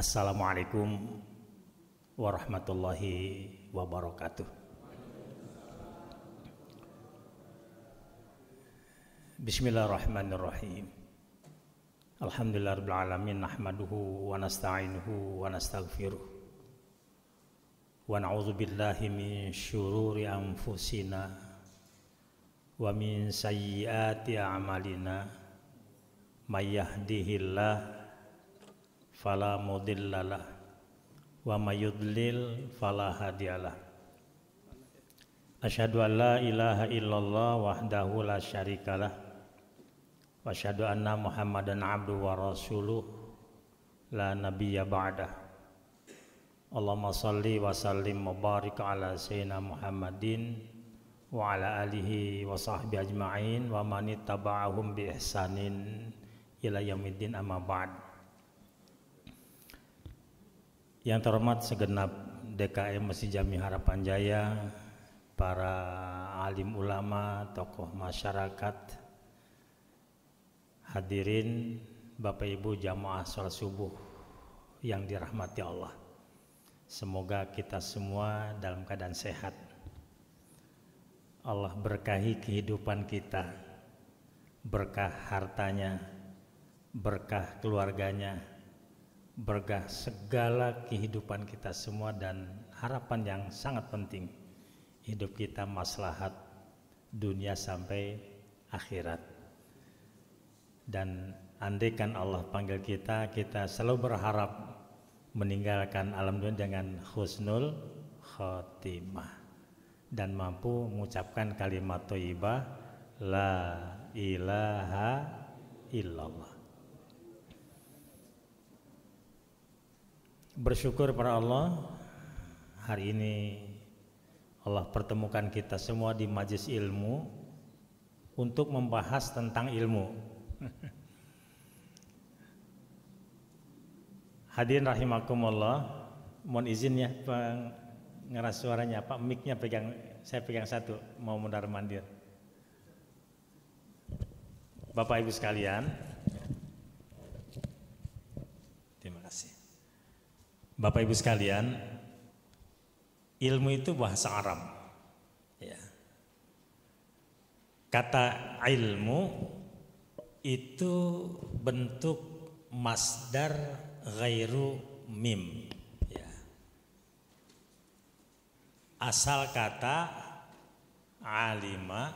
Assalamualaikum warahmatullahi wabarakatuh. Bismillahirrahmanirrahim. Alhamdulillahirabbil alamin, nahmaduhu wa nasta'inuhu wa nastaghfiruh. Wa na'udzu billahi min syururi anfusina wa min sayyiati a'malina. May yahdihillahu fala mudhillalah wa may yudlil fala hadiyalah. Asyhadu an la ilaha illallah wahdahu la syarikalah wa asyhadu anna Muhammadan abduhu wa rasuluh la nabiyya ba'dah. Allahumma shalli wa sallim wa barik ala sayyidina Muhammadin wa ala alihi wa sahbihi ajma'in wa man ittaba'ahum bi ihsanin ila yaumiddin, amma ba'd. Yang terhormat segenap DKM Masjid Jami Harapan Jaya, para alim ulama, tokoh masyarakat, hadirin Bapak Ibu jamaah sholat subuh yang dirahmati Allah. Semoga kita semua dalam keadaan sehat. Allah berkahi kehidupan kita, berkah hartanya, berkah keluarganya, berkah segala kehidupan kita semua, dan harapan yang sangat penting, hidup kita maslahat dunia sampai akhirat. Dan andaikan Allah panggil kita, kita selalu berharap meninggalkan alam dunia dengan husnul khotimah dan mampu mengucapkan kalimat thayyibah la ilaha illallah. Bersyukur pada Allah, hari ini Allah pertemukan kita semua di majelis ilmu untuk membahas tentang ilmu. Hadirin rahimakumullah, mohon izin ya pengeras suaranya, Pak, mic-nya saya pegang satu, mau mundar mandir. Bapak Ibu sekalian, terima kasih. Bapak Ibu sekalian, ilmu itu bahasa Arab. Ya. Kata ilmu itu bentuk masdar ghairu mim. Ya. Asal kata alima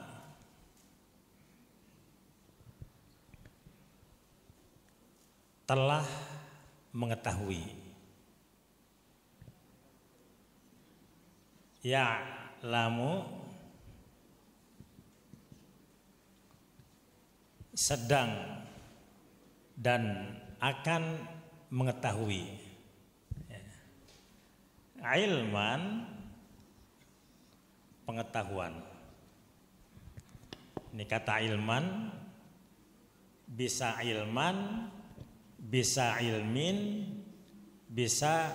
telah mengetahui. Ya lamu sedang dan akan mengetahui. Ilman pengetahuan. Ini kata ilman bisa ilman, bisa ilmin, bisa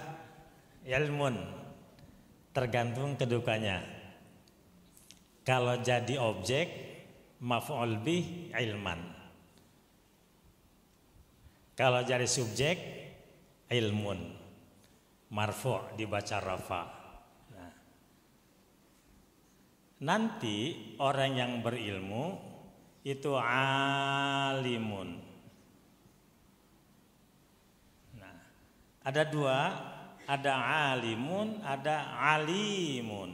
ilmun, tergantung kedudukannya. Kalau jadi objek maf'ul bih ilman, kalau jadi subjek ilmun, marfu' dibaca rafa. Nah, nanti orang yang berilmu itu alimun. Nah, ada dua, ada alimun, ada alimun.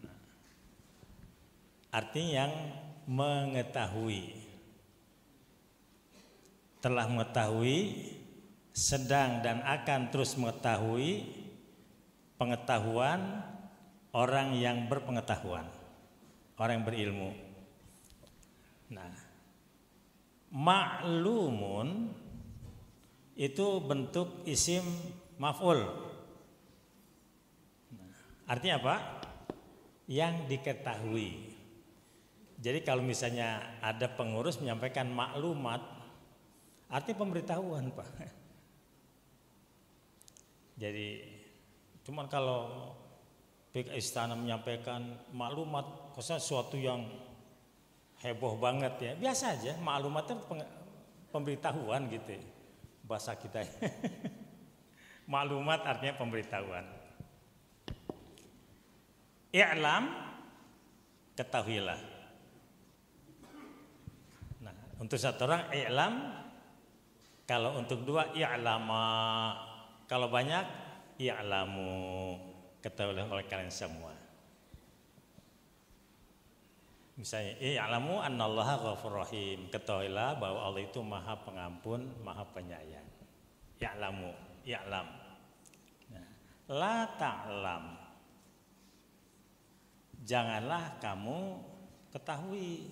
Nah, artinya yang mengetahui, telah mengetahui, sedang dan akan terus mengetahui, pengetahuan orang yang berpengetahuan, orang yang berilmu. Nah, ma'lumun itu bentuk isim maf'ul. Artinya apa? Yang diketahui. Jadi kalau misalnya ada pengurus menyampaikan maklumat, artinya pemberitahuan, Pak. Jadi cuman kalau pihak istana menyampaikan maklumat, khususnya sesuatu yang heboh banget ya, biasa aja, maklumatnya pemberitahuan gitu. bahasa kita. Maklumat artinya pemberitahuan. I'lam, ketahuilah. Nah, untuk satu orang i'lam, kalau untuk dua i'lama, kalau banyak i'lamu, ketahuilah oleh kalian semua. Misalnya, i'lamu annallaha ghafurur rahim, ketahuilah bahwa Allah itu Maha Pengampun, Maha Penyayang. I'lamu, i'lam. Nah, la ta'lam, janganlah kamu ketahui.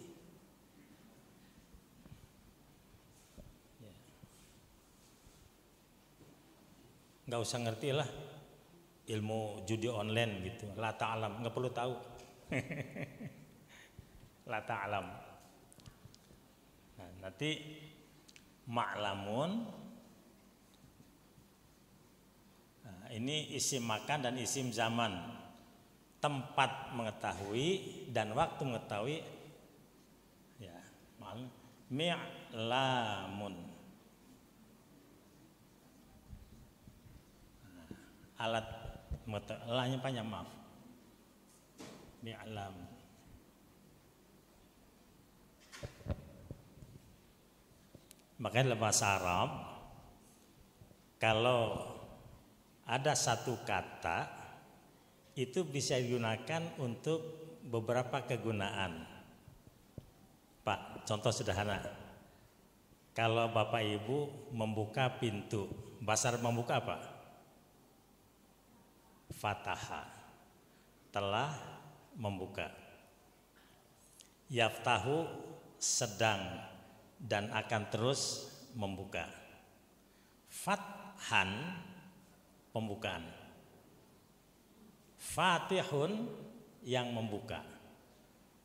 Nggak usah ngerti lah ilmu judi online gitu. La ta'lam, nggak perlu tahu. La ta'lam. Nah, nanti ma'lamun. Nah, ini isim makan dan isim zaman. Tempat mengetahui dan waktu mengetahui. Ya, mi'lamun. Nah, alat lahnya panjang, maaf. Mi'lam. Makanya dalam bahasa Arab, kalau ada satu kata itu bisa digunakan untuk beberapa kegunaan. Pak, contoh sederhana. Kalau Bapak Ibu membuka pintu, bahasa Arab membuka apa? Fataha, telah membuka. Yaftahu, sedang dan akan terus membuka. Fathan, pembukaan. Fatihun, yang membuka.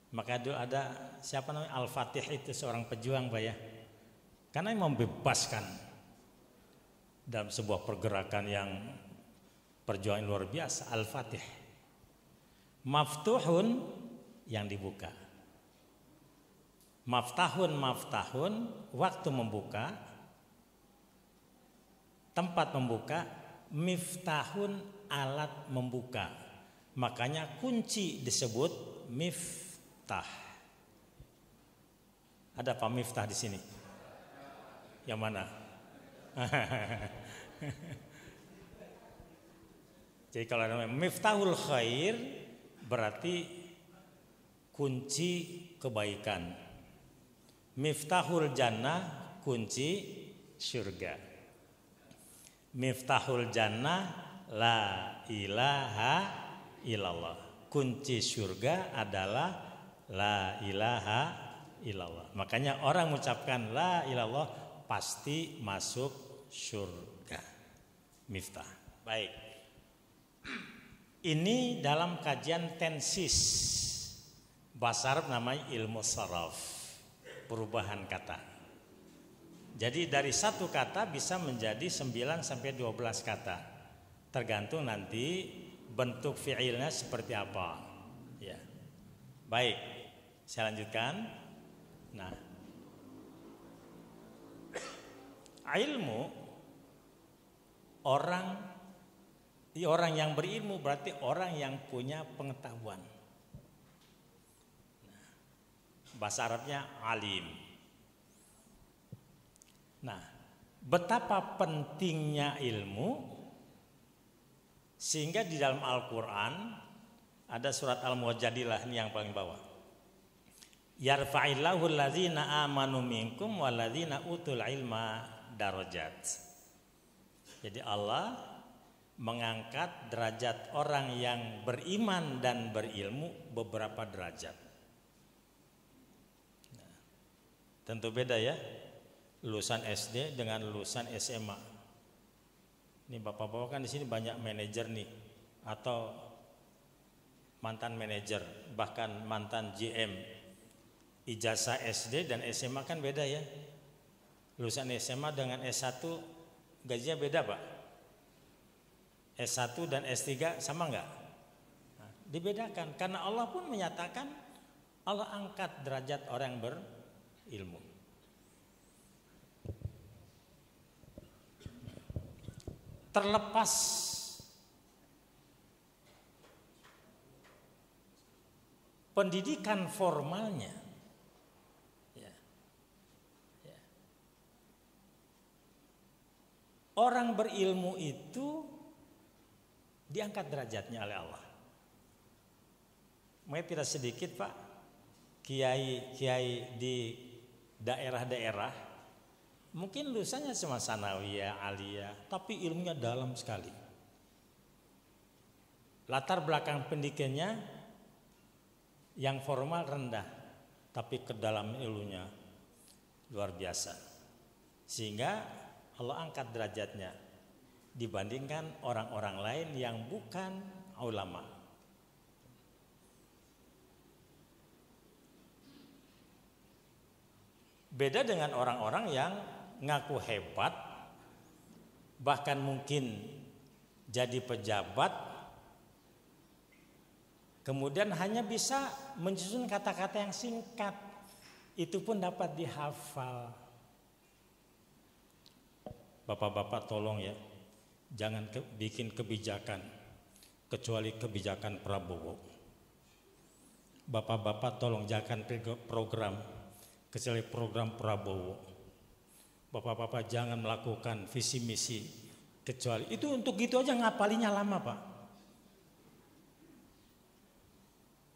Maka dulu ada siapa namanya Al-Fatih, itu seorang pejuang Pak ya. Karena yang membebaskan dalam sebuah pergerakan yang perjuangan luar biasa. Al-Fatih. Maftuhun, yang dibuka. Maftahun, waktu membuka, tempat membuka. Miftahun, alat membuka. Makanya kunci disebut miftah. Ada apa miftah di sini? Yang mana? Jadi kalau namanya miftahul khair berarti kunci kebaikan. Miftahul jannah, kunci surga. Miftahul jannah, la ilaha illallah. Kunci surga adalah la ilaha illallah. Makanya orang mengucapkan la ilallah pasti masuk surga. Miftah. Baik. Ini dalam kajian tensis. Bahasa Arab namanya ilmu saraf. Perubahan kata. Jadi dari satu kata bisa menjadi 9 sampai 12 kata. Tergantung nanti bentuk fi'ilnya seperti apa. Ya. Baik, saya lanjutkan. Nah, ilmu orang yang berilmu berarti orang yang punya pengetahuan. Bahasa Arabnya alim. Nah, betapa pentingnya ilmu sehingga di dalam Al-Quran ada surat Al-Mujadilah, ini yang paling bawah. Yarfa'illahu alladzina amanu minkum walladzina utul ilma darajat. Jadi Allah mengangkat derajat orang yang beriman dan berilmu beberapa derajat. Tentu beda ya, lulusan SD dengan lulusan SMA. Ini bapak-bapak kan di sini banyak manajer nih, atau mantan manajer, bahkan mantan GM. Ijazah SD dan SMA kan beda ya. Lulusan SMA dengan S1 gajinya beda Pak. S1 dan S3 sama enggak? Nah, dibedakan karena Allah pun menyatakan Allah angkat derajat orang yang berilmu. terlepas pendidikan formalnya, ya, ya. Orang berilmu itu diangkat derajatnya oleh Allah. Mungkin tidak sedikit Pak kiai-kiai di daerah-daerah, mungkin lulusannya cuma sanawiyah, aliyah, tapi ilmunya dalam sekali. Latar belakang pendidikannya yang formal rendah, tapi ke dalam ilmunya luar biasa. Sehingga Allah angkat derajatnya dibandingkan orang-orang lain yang bukan ulama. Beda dengan orang-orang yang ngaku hebat, bahkan mungkin jadi pejabat, kemudian hanya bisa menyusun kata-kata yang singkat, itu pun dapat dihafal. Bapak-bapak tolong ya, jangan bikin kebijakan kecuali kebijakan Prabowo. Bapak-bapak tolong jangan program kecuali program Prabowo. Bapak-bapak jangan melakukan visi misi kecuali itu. Untuk gitu aja ngapalinya lama Pak.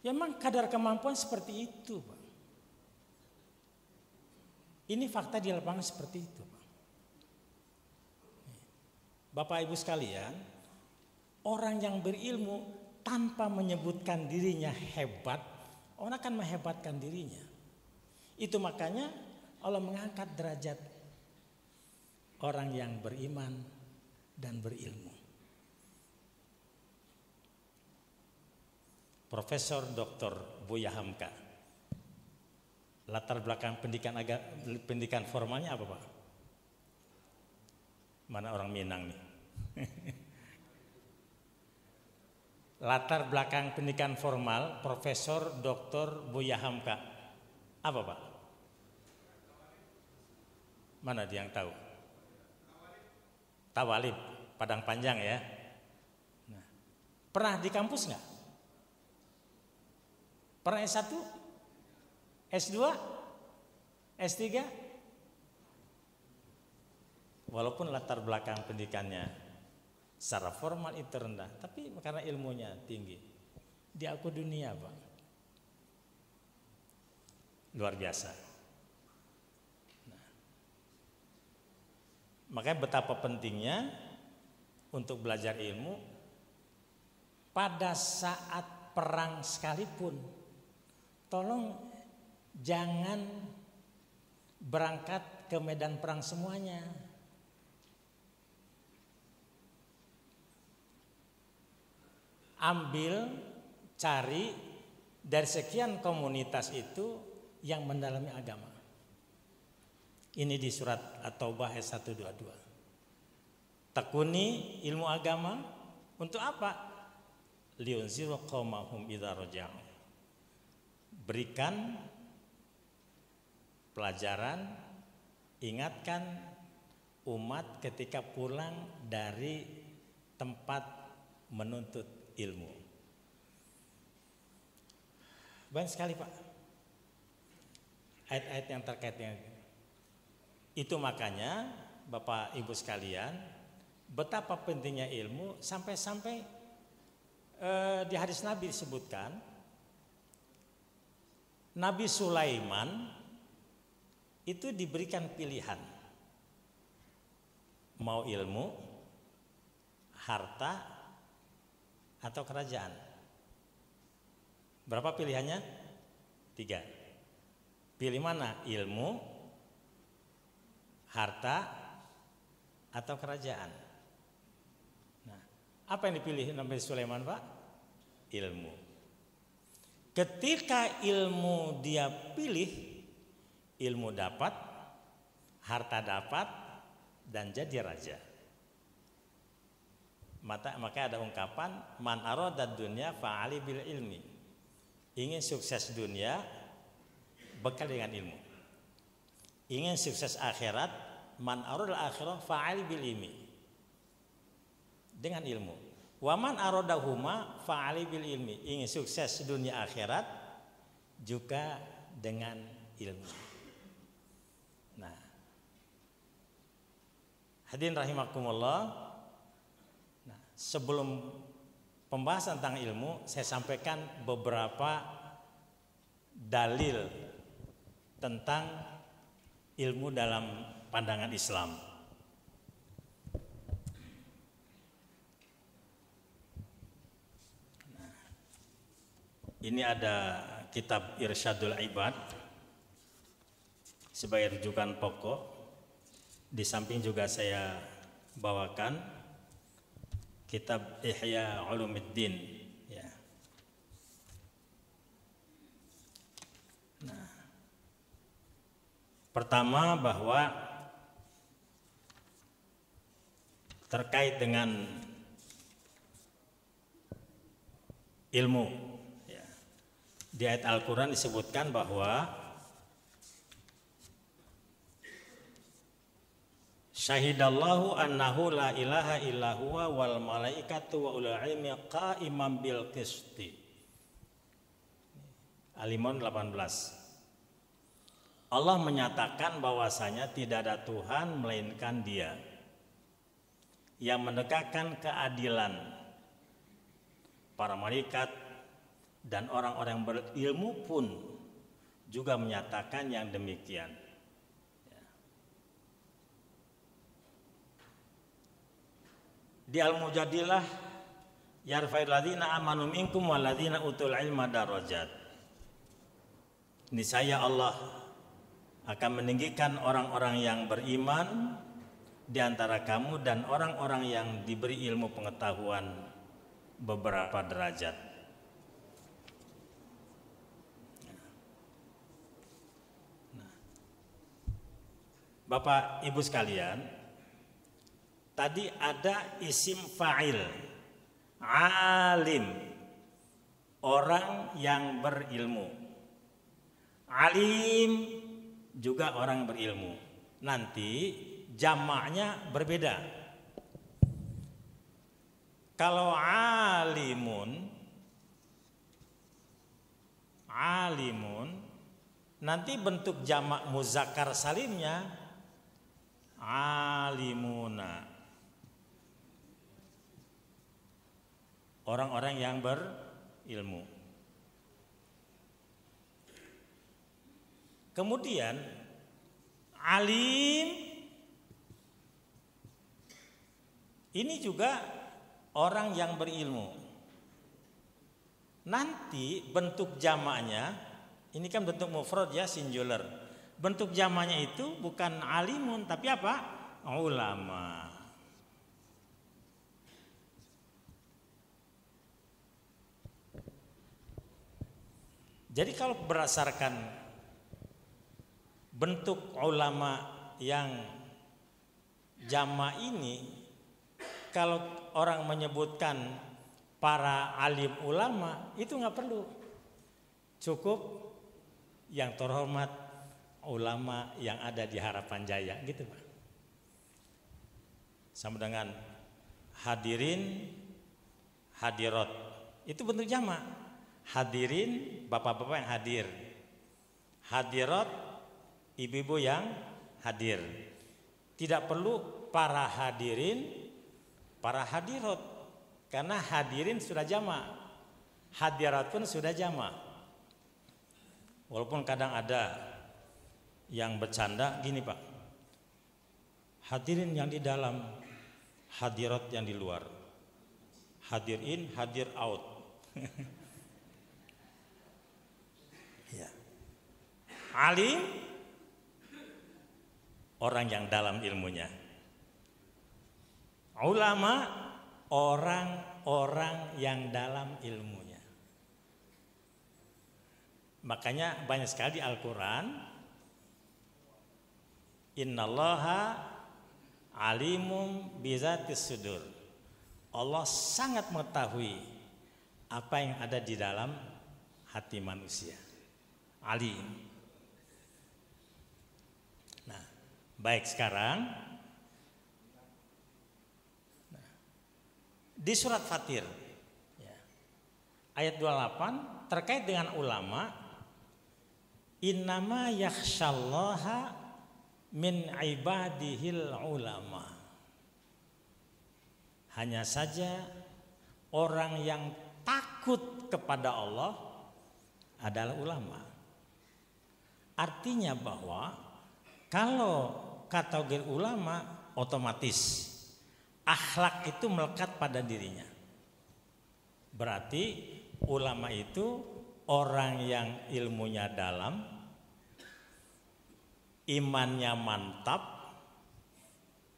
Ya memang kadar kemampuan seperti itu Pak. Ini fakta di lapangan seperti itu Pak. Bapak Ibu sekalian, orang yang berilmu tanpa menyebutkan dirinya hebat, orang akan menghebatkan dirinya. Itu makanya Allah mengangkat derajat orang yang beriman dan berilmu. Profesor Dr. Buya Hamka, latar belakang pendidikan formalnya apa Pak? Mana orang Minang nih? Latar belakang pendidikan formal Profesor Dr. Buya Hamka apa Pak? Mana dia yang tahu? Tawalib, Padang Panjang ya. Nah, pernah di kampus nggak? Pernah S1, S2, S3? Walaupun latar belakang pendidikannya secara formal itu rendah, tapi karena ilmunya tinggi, diaku dunia Pak. Luar biasa. Nah, makanya betapa pentingnya untuk belajar ilmu pada saat perang sekalipun. Tolong jangan berangkat ke medan perang semuanya. Ambil, cari dari sekian komunitas itu yang mendalami agama. Ini di surat At-Taubah ayat 122. Tekuni ilmu agama untuk apa? Liunziru qaumahum idza raja'u. Berikan pelajaran, ingatkan umat ketika pulang dari tempat menuntut ilmu. Banyak sekali Pak ayat-ayat yang terkait dengan itu. Makanya Bapak Ibu sekalian, betapa pentingnya ilmu sampai-sampai di hadis Nabi disebutkan Nabi Sulaiman itu diberikan pilihan mau ilmu, harta, atau kerajaan. Berapa pilihannya? 3. Pilih mana? Ilmu, harta, atau kerajaan. Nah, apa yang dipilih Nabi Sulaiman Pak? Ilmu. Ketika ilmu dia pilih, ilmu dapat, harta dapat, dan jadi raja. Maka ada ungkapan man aradad dunya fa'ali bil ilmi. Ingin sukses dunia, bekal dengan ilmu. Ingin sukses akhirat, man aradal akhirah fa'ali bil ilmi. dengan ilmu. Waman aradahuma fa'ali bil ilmi. Ingin sukses dunia akhirat juga dengan ilmu. Nah, hadirin rahimakumullah. Nah, sebelum pembahasan tentang ilmu, saya sampaikan beberapa dalil tentang ilmu dalam pandangan Islam. Nah, ini ada kitab Irsyadul Ibad sebagai rujukan pokok. Di samping juga saya bawakan kitab Ihya Ulumuddin, ya. Nah, pertama bahwa terkait dengan ilmu, ya. Di ayat Al-Quran disebutkan bahwa syahidallahu annahu la ilaha illa huwa wal malaikatu wa ulul ilmi qa'iman bil qisti. Al-Imran 18. Allah menyatakan bahwasanya tidak ada Tuhan melainkan Dia yang menegakkan keadilan. Para malaikat dan orang-orang berilmu pun juga menyatakan yang demikian. Di Al-Mujadilah yarfa'il ladzina amanu minkum wal ladzina utul ilma darajat. Niscaya Allah akan meninggikan orang-orang yang beriman di antara kamu dan orang-orang yang diberi ilmu pengetahuan beberapa derajat. Nah, Bapak Ibu sekalian, tadi ada isim fa'il, alim, orang yang berilmu. Alim juga orang berilmu. Nanti jamaknya berbeda. Kalau alimun, nanti bentuk jamak muzakkar salimnya alimuna. Orang-orang yang berilmu. Kemudian alim ini juga orang yang berilmu. Nanti bentuk jamaknya, ini kan bentuk mufrad ya, singular. Bentuk jamaknya itu bukan alimun tapi apa? Ulama. Jadi kalau berdasarkan bentuk ulama yang jamak ini, kalau orang menyebutkan para alim ulama itu nggak perlu, cukup yang terhormat ulama yang ada di Harapan Jaya gitu Pak. Sama dengan hadirin, hadirat, itu bentuk jamak. Hadirin bapak-bapak yang hadir, hadirat ibu-ibu yang hadir. Tidak perlu para hadirin, para hadirat, karena hadirin sudah jamak, hadirat pun sudah jamak. Walaupun kadang ada yang bercanda gini Pak, hadirin yang di dalam, hadirat yang di luar, hadir in, hadir out. Ya. Alim orang yang dalam ilmunya. Ulama orang-orang yang dalam ilmunya. Makanya banyak sekali di Al-Quran, innallaha alimum bizatis sudur. Allah sangat mengetahui apa yang ada di dalam hati manusia. Alim. Nah, baik sekarang. di surat Fatir ya, ayat 28 terkait dengan ulama, innama yakhsyallaha min ibadihil ulama. Hanya saja orang yang takut kepada Allah adalah ulama. Artinya bahwa kalau kategori ulama otomatis akhlak itu melekat pada dirinya. Berarti ulama itu orang yang ilmunya dalam, imannya mantap,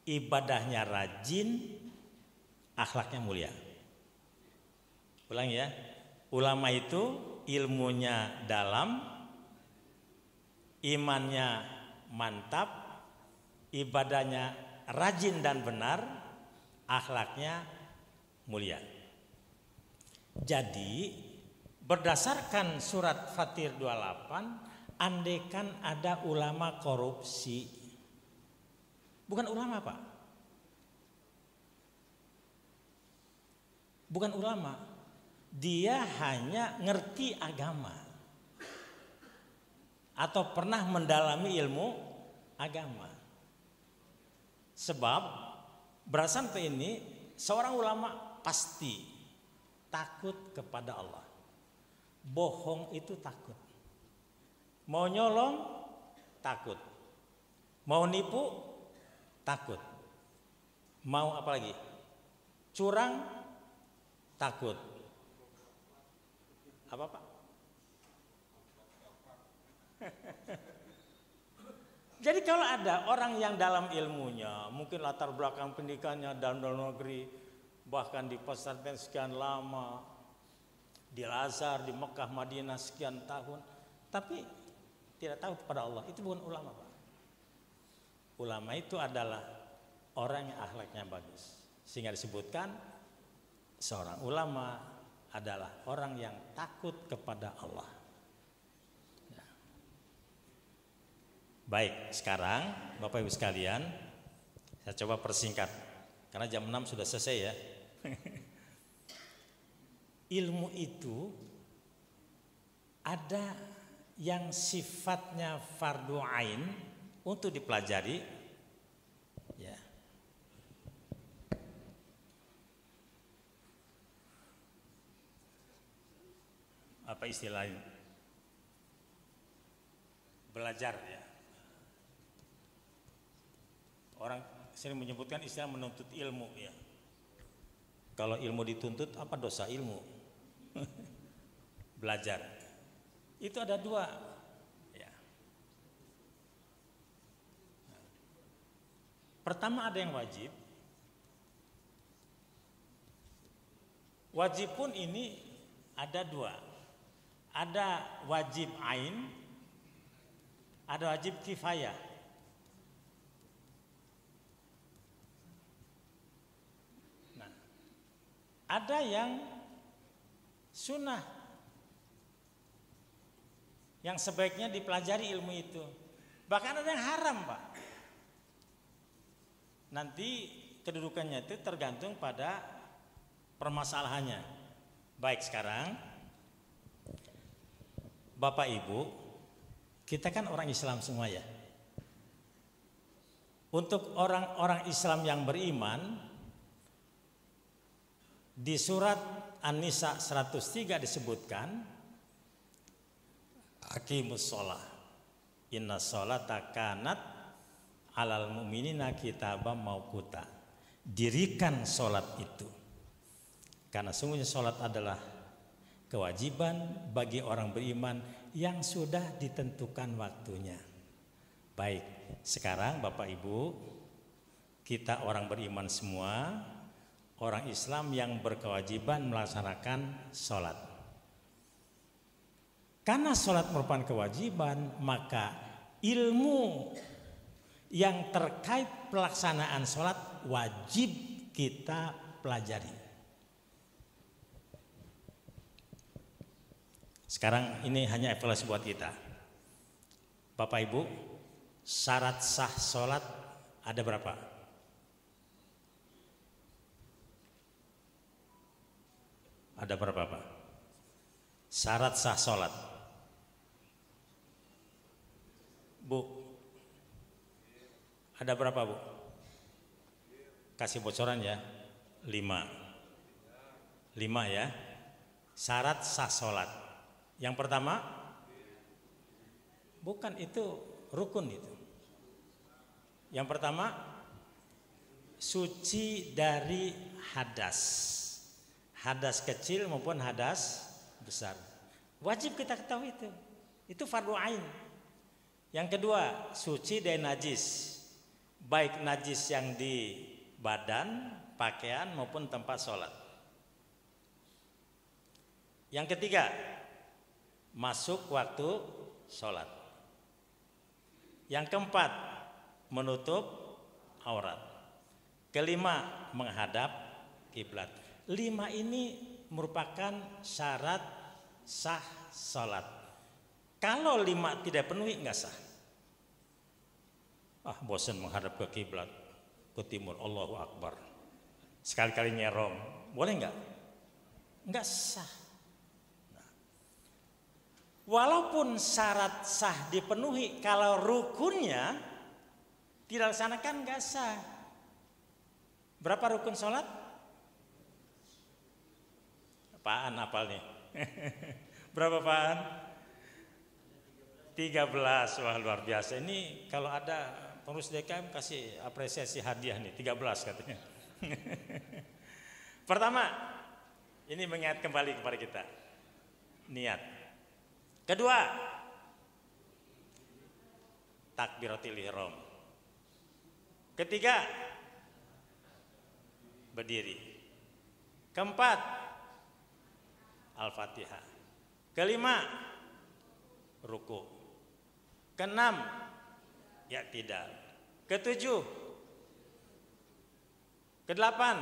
ibadahnya rajin, akhlaknya mulia. Ulang ya, ulama itu ilmunya dalam, imannya mantap, ibadahnya rajin dan benar, akhlaknya mulia. Jadi berdasarkan surat Fatir 28, andaikan ada ulama korupsi, bukan ulama Pak, bukan ulama, dia hanya ngerti agama atau pernah mendalami ilmu agama. Sebab berdasarkan ini seorang ulama pasti takut kepada Allah. Bohong itu takut. Mau nyolong takut. Mau nipu takut. Mau apa lagi? Curang takut. Apa Pak? Jadi kalau ada orang yang dalam ilmunya, mungkin latar belakang pendidikannya dalam negeri, bahkan di pesantren sekian lama, di Al-Azhar, di Mekah, Madinah sekian tahun, tapi tidak tahu kepada Allah, itu bukan ulama Pak. Ulama itu adalah orang yang akhlaknya bagus. Sehingga disebutkan seorang ulama adalah orang yang takut kepada Allah. Baik, sekarang Bapak Ibu sekalian, saya coba persingkat karena jam 6 sudah selesai ya. Ilmu itu ada yang sifatnya fardu ain untuk dipelajari ya. Apa istilahnya? Belajar ya. Orang sering menyebutkan istilah menuntut ilmu ya. Kalau ilmu dituntut, apa dosa ilmu? Belajar. Itu ada dua ya. Pertama ada yang wajib. Wajib pun ini ada dua. Ada wajib ain, ada wajib kifayah. Ada yang sunnah, yang sebaiknya dipelajari ilmu itu. Bahkan ada yang haram Pak. Nanti kedudukannya itu tergantung pada permasalahannya. Baik, sekarang Bapak Ibu, kita kan orang Islam semua ya. Untuk orang-orang Islam yang beriman, di surat An-Nisa 103 disebutkan aqimus shalah inna sholata kanat alal mu'minina kitaban mauquta. Dirikan sholat itu, karena sungguhnya sholat adalah kewajiban bagi orang beriman yang sudah ditentukan waktunya. Baik, sekarang Bapak Ibu, kita orang beriman semua, orang Islam yang berkewajiban melaksanakan sholat. Karena sholat merupakan kewajiban, maka ilmu yang terkait pelaksanaan sholat wajib kita pelajari. Sekarang ini hanya evaluasi buat kita. Bapak Ibu, syarat sah sholat ada berapa? Ada berapa Pak? Syarat sah sholat. Bu, ada berapa Bu? Kasih bocoran ya. 5 ya. Syarat sah sholat. Yang pertama, bukan itu rukun itu. Yang pertama, suci dari hadas. Hadas kecil maupun hadas besar. Wajib kita ketahui itu. Itu fardu ain. Yang kedua, suci dari najis. Baik najis yang di badan, pakaian maupun tempat sholat. Yang ketiga, masuk waktu sholat. Yang keempat, menutup aurat. Kelima, menghadap kiblat. 5 ini merupakan syarat sah sholat. Kalau 5 tidak penuhi, enggak sah. Bosan menghadap ke kiblat, ke timur, Allahu Akbar. Sekali-kali nyerong, boleh enggak? Enggak sah. Nah, walaupun syarat sah dipenuhi, kalau rukunnya tidak dilaksanakan enggak sah. Berapa rukun sholat? Apaan apal nih? Berapa apaan? 13. Wah, luar biasa. Ini kalau ada pengurus DKM kasih apresiasi hadiah nih, 13 katanya. Pertama, ini mengingat kembali kepada kita. Niat. Kedua, takbiratul ihram. Ketiga, berdiri. Keempat, Al-Fatihah. Kelima, ruku. Keenam, i'tidal. Ketujuh, kedelapan,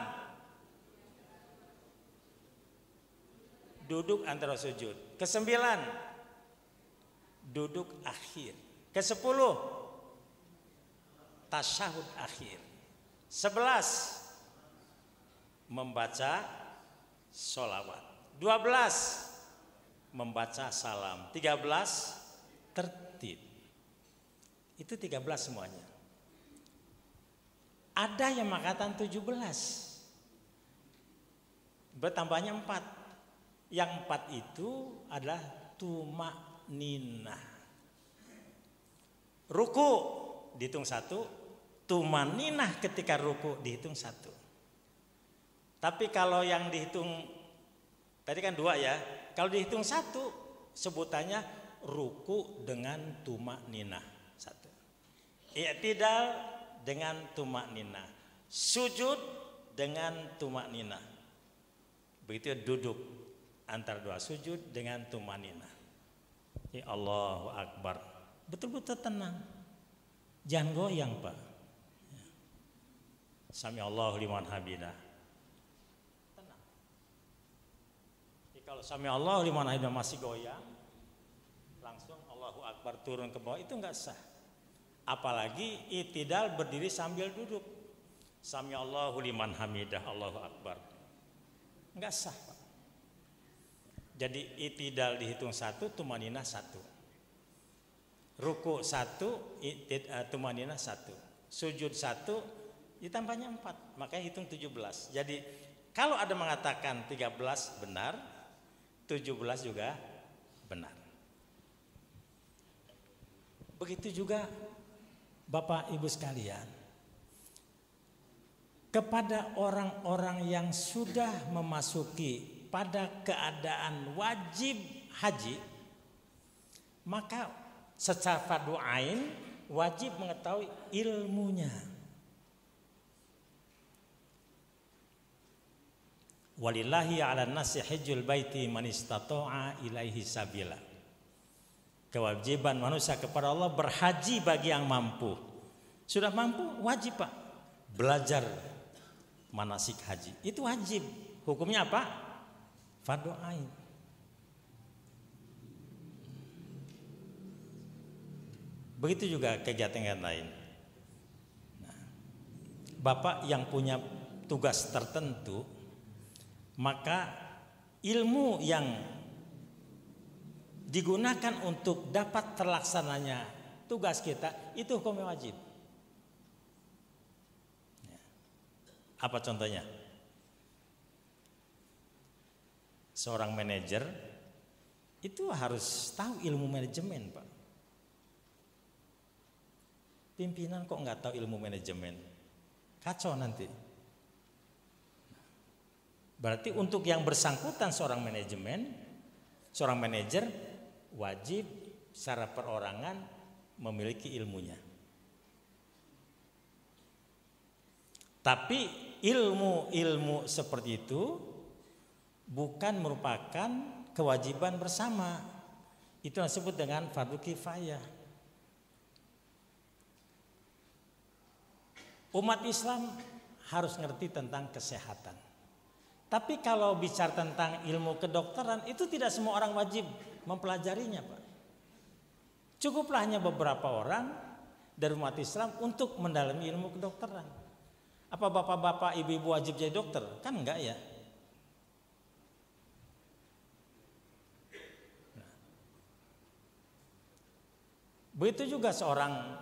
duduk antara sujud. Kesembilan, duduk akhir. Kesepuluh, tasyahud akhir. 11, membaca sholawat. 12, membaca salam. 13, tertib. Itu 13 semuanya. Ada yang mengatakan 17. Bertambahnya 4. Yang 4 itu adalah tumakninah. Ruku dihitung 1, tumakninah ketika ruku dihitung 1. Tapi kalau yang dihitung tadi kan 2 ya. Kalau dihitung 1 sebutannya ruku dengan tumakninah. 1. I'tidal dengan tumakninah. Sujud dengan tumakninah. Begitu duduk antara 2 sujud dengan tumakninah. Ya Allahu Akbar. Betul-betul tenang. Jangan goyang, Pak. Sami Allahu liman hamidah. Tenang. Jadi kalau sami Allahu liman hamidah masih goyang, langsung Allahu Akbar turun ke bawah, itu enggak sah. Apalagi i'tidal berdiri sambil duduk. Sami Allahu liman hamidah, Allahu Akbar. Enggak sah, Pak. Jadi i'tidal dihitung 1, tumanina 1. Ruku 1, tumanina 1. Sujud 1, ditambahnya 4. Makanya hitung 17. Jadi kalau ada mengatakan 13 benar, 17 juga benar. Begitu juga Bapak Ibu sekalian, kepada orang-orang yang sudah memasuki pada keadaan wajib haji, maka secara fardu ain wajib mengetahui ilmunya. Walillahi 'alan nasi hajjul baiti man istata'a ilaihi sabila. Kewajiban manusia kepada Allah berhaji bagi yang mampu. Sudah mampu, wajib Pak. Belajar manasik haji. Itu wajib. Hukumnya apa? Fardu ain. Begitu juga kegiatan yang lain. Nah, Bapak yang punya tugas tertentu, maka ilmu yang digunakan untuk dapat terlaksananya tugas kita itu hukumnya wajib. Apa contohnya? Seorang manajer itu harus tahu ilmu manajemen, Pak. Pimpinan kok nggak tahu ilmu manajemen, kacau nanti. Berarti untuk yang bersangkutan seorang manajer wajib secara perorangan memiliki ilmunya. Tapi ilmu seperti itu bukan merupakan kewajiban bersama. Itu yang disebut dengan fardu kifayah. Umat Islam harus ngerti tentang kesehatan. Tapi kalau bicara tentang ilmu kedokteran, itu tidak semua orang wajib mempelajarinya, Pak. Cukuplah hanya beberapa orang dari umat Islam untuk mendalami ilmu kedokteran. Apa bapak-bapak, ibu-ibu wajib jadi dokter? Kan enggak ya. Begitu juga seorang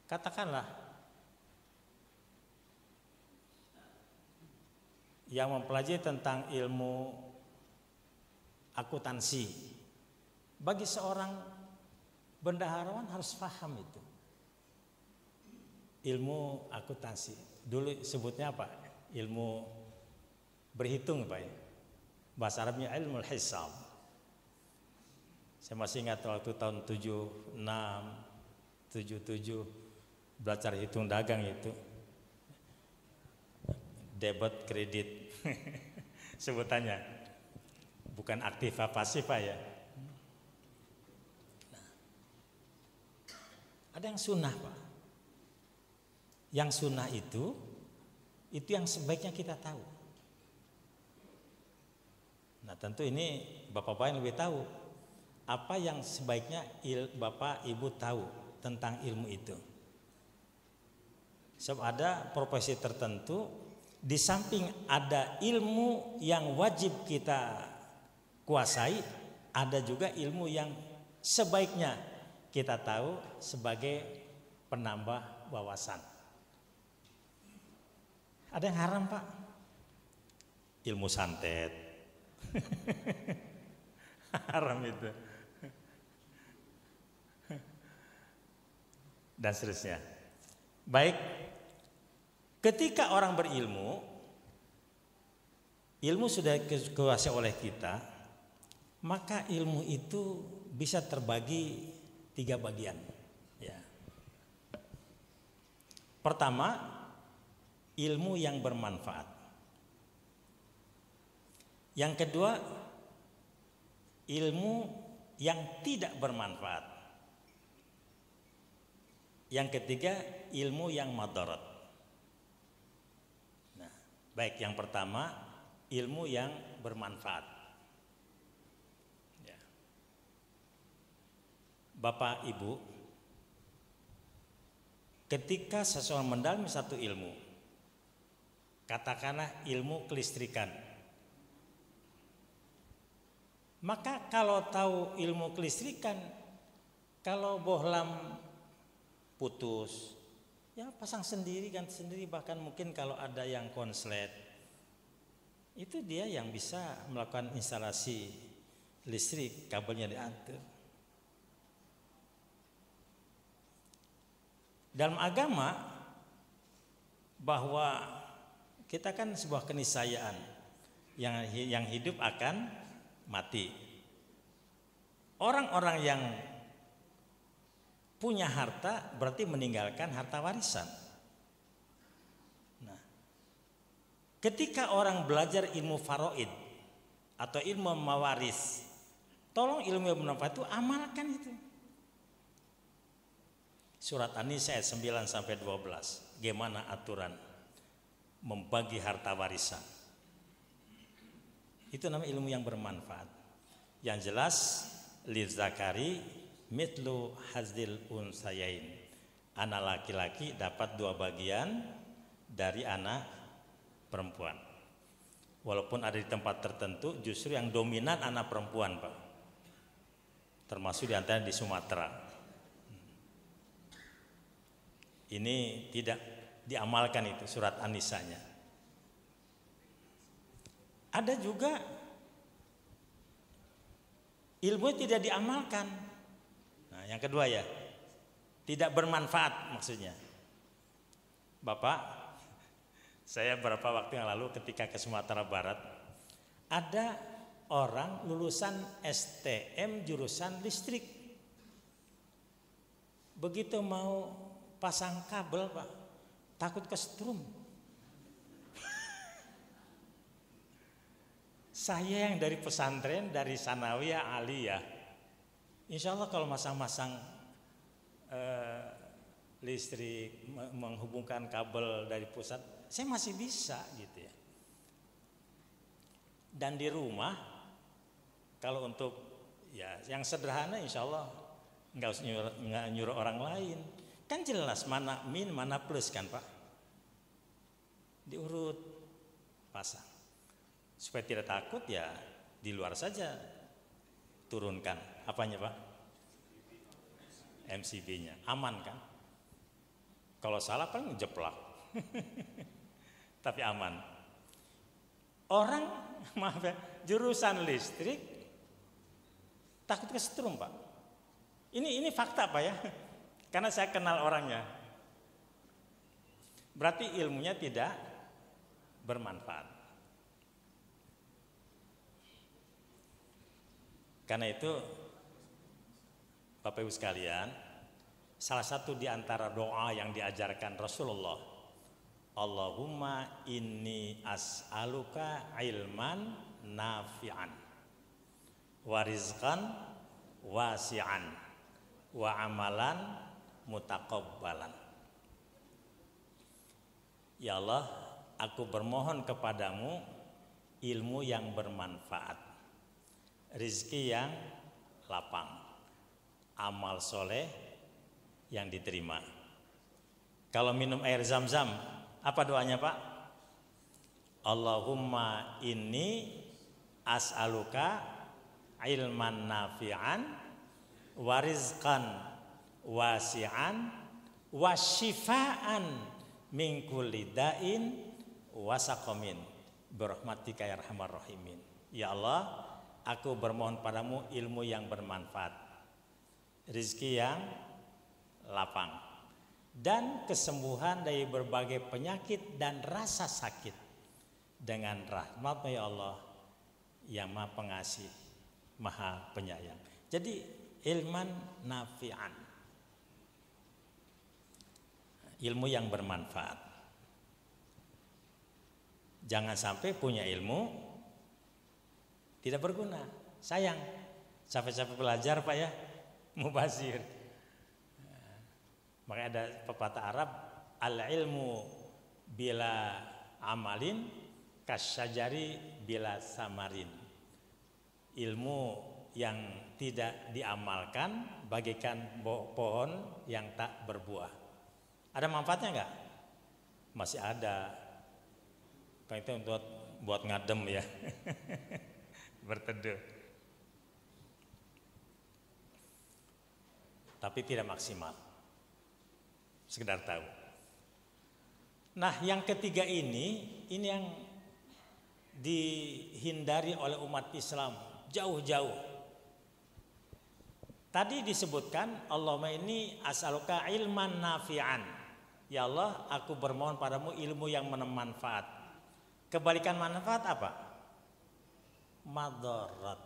katakanlah yang mempelajari tentang ilmu akuntansi, bagi seorang bendaharawan harus paham itu ilmu akuntansi. Dulu sebutnya apa? Ilmu berhitung, Pak ya. Bahasa Arabnya ilmu hisab. Saya masih ingat waktu tahun 76, 77 belajar hitung dagang itu. Debit kredit sebutannya. Bukan aktiva pasifa ya. Nah, ada yang sunnah, Pak. Yang sunnah itu yang sebaiknya kita tahu. Nah, tentu ini bapak-bapak yang lebih tahu apa yang sebaiknya bapak ibu tahu tentang ilmu itu. Sebab ada profesi tertentu, di samping ada ilmu yang wajib kita kuasai, ada juga ilmu yang sebaiknya kita tahu sebagai penambah wawasan. Ada yang haram, Pak? Ilmu santet. Haram itu. Dan seterusnya. Baik, ketika orang berilmu, ilmu sudah dikuasai oleh kita, maka ilmu itu bisa terbagi 3 bagian. Ya. Pertama, ilmu yang bermanfaat. Yang kedua, ilmu yang tidak bermanfaat. Yang ketiga, ilmu yang madarat. Nah, baik, yang pertama, ilmu yang bermanfaat. Ya. Bapak, Ibu, ketika seseorang mendalami satu ilmu, katakanlah ilmu kelistrikan, maka kalau tahu ilmu kelistrikan, kalau bohlam putus, ya pasang sendiri, ganti sendiri. Bahkan mungkin kalau ada yang konslet, itu dia yang bisa melakukan instalasi listrik, kabelnya diatur. Dalam agama, bahwa kita kan sebuah keniscayaan yang hidup akan mati. Orang-orang yang punya harta berarti meninggalkan harta warisan. Nah, ketika orang belajar ilmu faraid atau ilmu mawaris, tolong ilmu yang bermanfaat itu amalkan itu. Surat An-Nisa ayat 9 sampai 12. Gimana aturan membagi harta warisan? Itu namanya ilmu yang bermanfaat. Yang jelas, lizzakari mitlu hazdil unsayain. Anak laki-laki dapat 2 bagian dari anak perempuan. Walaupun ada di tempat tertentu justru yang dominan anak perempuan, Pak. Termasuk di antara di Sumatera. Ini tidak diamalkan itu surat An-Nisanya. Ada juga ilmu tidak diamalkan. Nah, yang kedua ya, tidak bermanfaat maksudnya. Bapak, saya beberapa waktu yang lalu ketika ke Sumatera Barat, ada orang lulusan STM jurusan listrik. Begitu mau pasang kabel, Pak, takut kesetrum. Saya yang dari pesantren, dari sanawiyah aliyah, insya Allah kalau masang-masang listrik, menghubungkan kabel dari pusat, saya masih bisa gitu ya. Dan di rumah, kalau untuk ya yang sederhana, insya Allah nggak usah nyuruh orang lain. Kan jelas mana min, mana plus kan Pak. Diurut, pasang. Supaya tidak takut ya di luar saja turunkan. Apanya Pak? MCB-nya. Aman kan? Kalau salah kan jeplak. Tapi aman. Orang maaf ya, jurusan listrik takut kesetrum Pak. Ini fakta Pak ya. Karena saya kenal orangnya. Berarti ilmunya tidak bermanfaat. Karena itu Bapak Ibu sekalian, salah satu di antara doa yang diajarkan Rasulullah, Allahumma inni as'aluka ilman nafi'an wa rizqan wasi'an wa amalan mutaqabbalan. Ya Allah, aku bermohon kepadamu ilmu yang bermanfaat, rizki yang lapang, amal soleh yang diterima. Kalau minum air zam-zam, apa doanya Pak? Allahumma inni as'aluka ilman nafi'an warizqan wasi'an wasyifaan min kulli da'in wasaqamin birahmatika ya arhamar rahimin. Ya Allah, aku bermohon padamu ilmu yang bermanfaat, rizki yang lapang, dan kesembuhan dari berbagai penyakit dan rasa sakit dengan rahmat ya Allah yang maha pengasih, maha penyayang. Jadi ilman nafi'an, ilmu yang bermanfaat. Jangan sampai punya ilmu tidak berguna, sayang. Sampai-sampai belajar Pak ya, mubazir. Makanya ada pepatah Arab, al-ilmu bila amalin kasyajari bila samarin. Ilmu yang tidak diamalkan bagaikan pohon yang tak berbuah. Ada manfaatnya enggak? Masih ada. Itu untuk buat ngadem ya. Berteduh. Tapi tidak maksimal. Sekedar tahu. Nah, yang ketiga ini yang dihindari oleh umat Islam jauh-jauh. Tadi disebutkan Allahumma inni as'aluka ilman nafi'an. Ya Allah, aku bermohon padamu ilmu yang bermanfaat. Kebalikan manfaat apa? Madarat.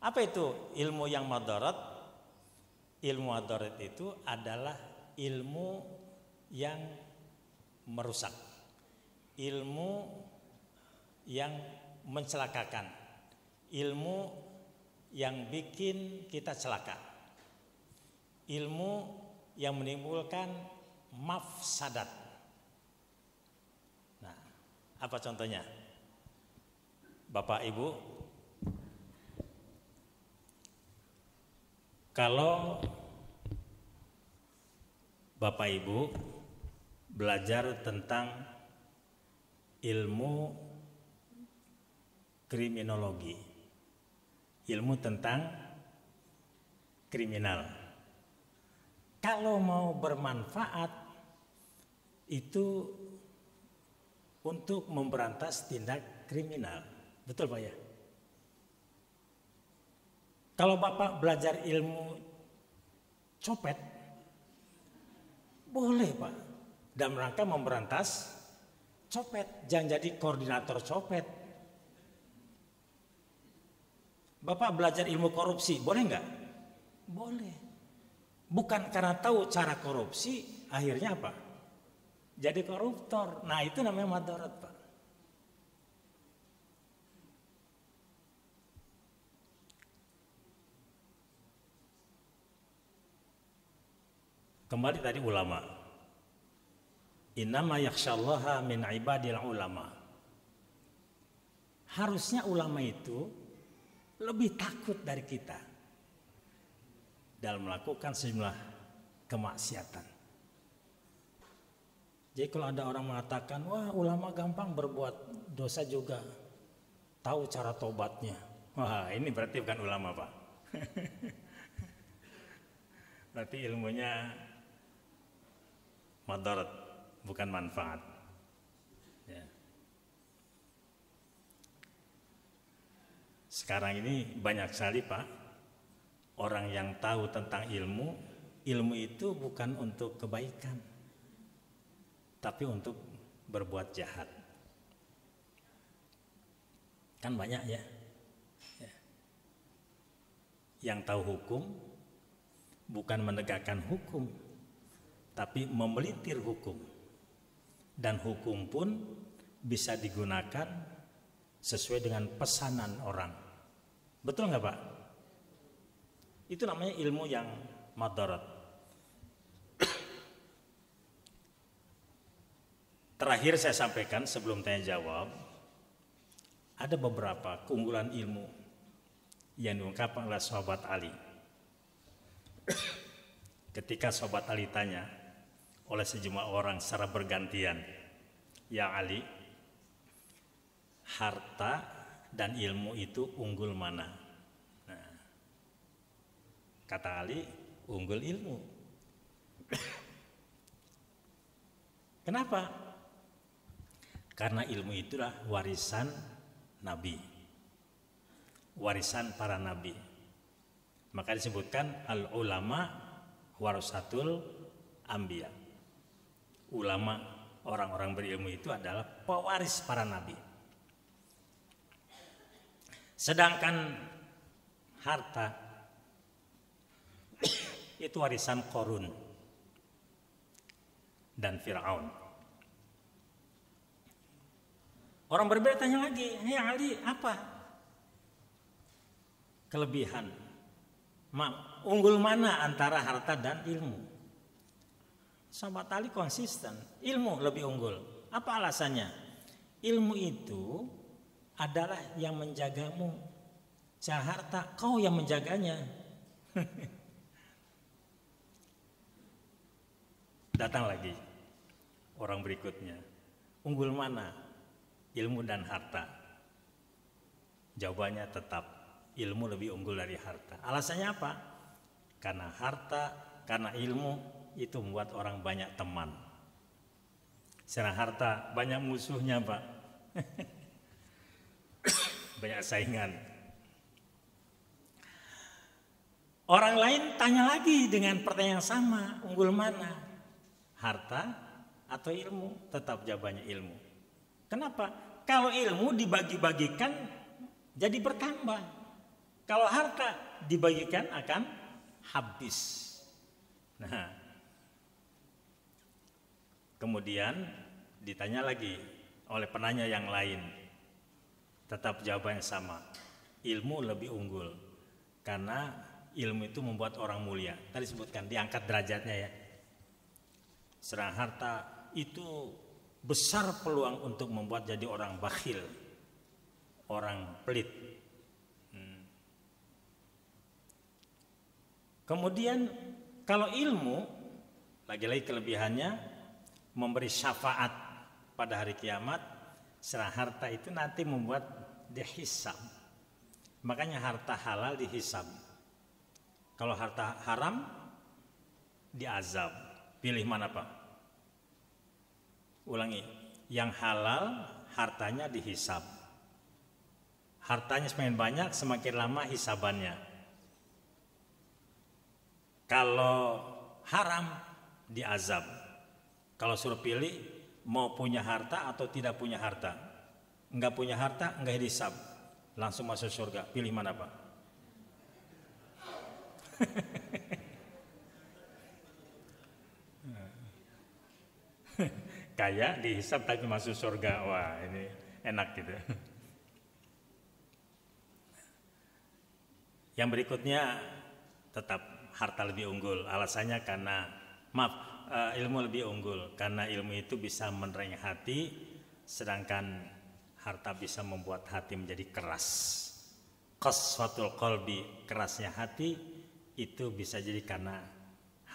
Apa itu ilmu yang madarat? Ilmu madarat itu adalah ilmu yang merusak, ilmu yang mencelakakan, ilmu yang bikin kita celaka, ilmu yang menimbulkan mafsadat. Nah, apa contohnya? Bapak Ibu, kalau Bapak Ibu belajar tentang ilmu kriminologi, ilmu tentang kriminal. Kalau mau bermanfaat itu untuk memberantas tindak kriminal, betul Pak ya? Kalau Bapak belajar ilmu copet, boleh Pak, dalam rangka memberantas copet, jangan jadi koordinator copet. Bapak belajar ilmu korupsi, boleh nggak? Boleh. Bukan karena tahu cara korupsi, akhirnya apa? Jadi koruptor. Nah itu namanya madarat Pak. Kembali tadi ulama. Innama yakhsyallaha min ibadil ulama. Harusnya ulama itu lebih takut dari kita dalam melakukan sejumlah kemaksiatan. Jadi kalau ada orang mengatakan, wah ulama gampang berbuat dosa juga, tahu cara tobatnya. Wah ini berarti bukan ulama Pak. Berarti ilmunya madarat, bukan manfaat. Ya. Sekarang ini banyak sekali Pak orang yang tahu tentang ilmu itu bukan untuk kebaikan, tapi untuk berbuat jahat. Kan banyak ya. Yang tahu hukum bukan menegakkan hukum, tapi memelihara hukum. Dan hukum pun bisa digunakan sesuai dengan pesanan orang. Betul nggak Pak? Itu namanya ilmu yang madarat. Terakhir saya sampaikan sebelum tanya jawab, ada beberapa keunggulan ilmu yang diungkapkan oleh sahabat Ali. Ketika sahabat Ali tanya oleh sejumlah orang secara bergantian, ya Ali, harta dan ilmu itu unggul mana? Kata Ali, unggul ilmu. Kenapa? Karena ilmu itulah warisan Nabi, warisan para Nabi. Maka disebutkan al-ulama warasatul anbiya. Ulama, orang-orang berilmu itu adalah pewaris para Nabi. Sedangkan harta itu warisan Qarun dan Fir'aun. Orang berbeda tanya lagi, hei Ali, apa kelebihan? Unggul mana antara harta dan ilmu? Sahabat Ali konsisten, ilmu lebih unggul. Apa alasannya? Ilmu itu adalah yang menjagamu. Secara harta, kau yang menjaganya. Datang lagi orang berikutnya, unggul mana? Ilmu dan harta. Jawabannya tetap ilmu lebih unggul dari harta. Alasannya apa? Karena harta, karena ilmu itu membuat orang banyak teman. Secara harta banyak musuhnya Pak. Banyak saingan. Orang lain tanya lagi dengan pertanyaan yang sama, unggul mana? Harta atau ilmu? Tetap jawabannya ilmu. Kenapa? Kalau ilmu dibagi-bagikan jadi bertambah. Kalau harta dibagikan akan habis. Nah, kemudian ditanya lagi oleh penanya yang lain. Tetap jawabannya sama. Ilmu lebih unggul. Karena ilmu itu membuat orang mulia. Tadi sebutkan diangkat derajatnya ya. Sedangkan harta itu besar peluang untuk membuat jadi orang bakhil, orang pelit. Kemudian kalau ilmu Lagi-lagi kelebihannya memberi syafaat pada hari kiamat. Setelah harta itu nanti membuat dihisab. Makanya harta halal dihisab. Kalau harta haram diazab. Pilih mana Pak? Ulangi. Yang halal hartanya dihisab. Hartanya semakin banyak semakin lama hisabannya. Kalau haram diazab. Kalau suruh pilih mau punya harta atau tidak punya harta. Enggak punya harta enggak dihisab. Langsung masuk surga. Pilih mana Pak? Kaya dihisab tapi masuk surga. Wah, ini enak gitu. Yang berikutnya tetap harta lebih unggul. Alasannya karena ilmu lebih unggul karena ilmu itu bisa menerangi hati, sedangkan harta bisa membuat hati menjadi keras. Qaswatul qalbi, kerasnya hati itu bisa jadi karena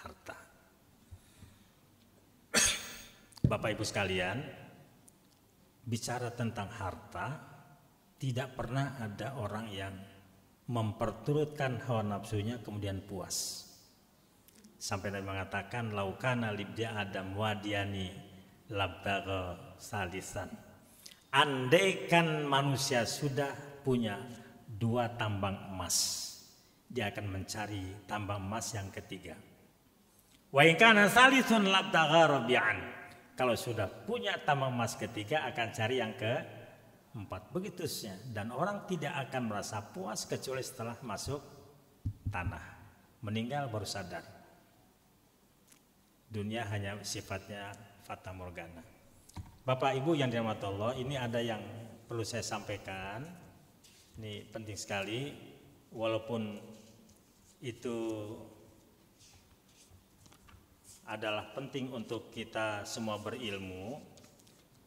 harta. Bapak Ibu sekalian, bicara tentang harta, tidak pernah ada orang yang memperturutkan hawa nafsunya kemudian puas. Sampai Nabi mengatakan laukana libda adam wadiani labtagha salisan. Andaikan manusia sudah punya 2 tambang emas, dia akan mencari tambang emas yang ketiga. Wa in kana salisun labtagha rabi'an. Kalau sudah punya tambang emas ketiga akan cari yang keempat. Begitu saja. Dan orang tidak akan merasa puas kecuali setelah masuk tanah. Meninggal baru sadar. Dunia hanya sifatnya fata morgana. Bapak Ibu yang dirahmati Allah, ini ada yang perlu saya sampaikan. Ini penting sekali. Walaupun itu adalah penting untuk kita semua berilmu.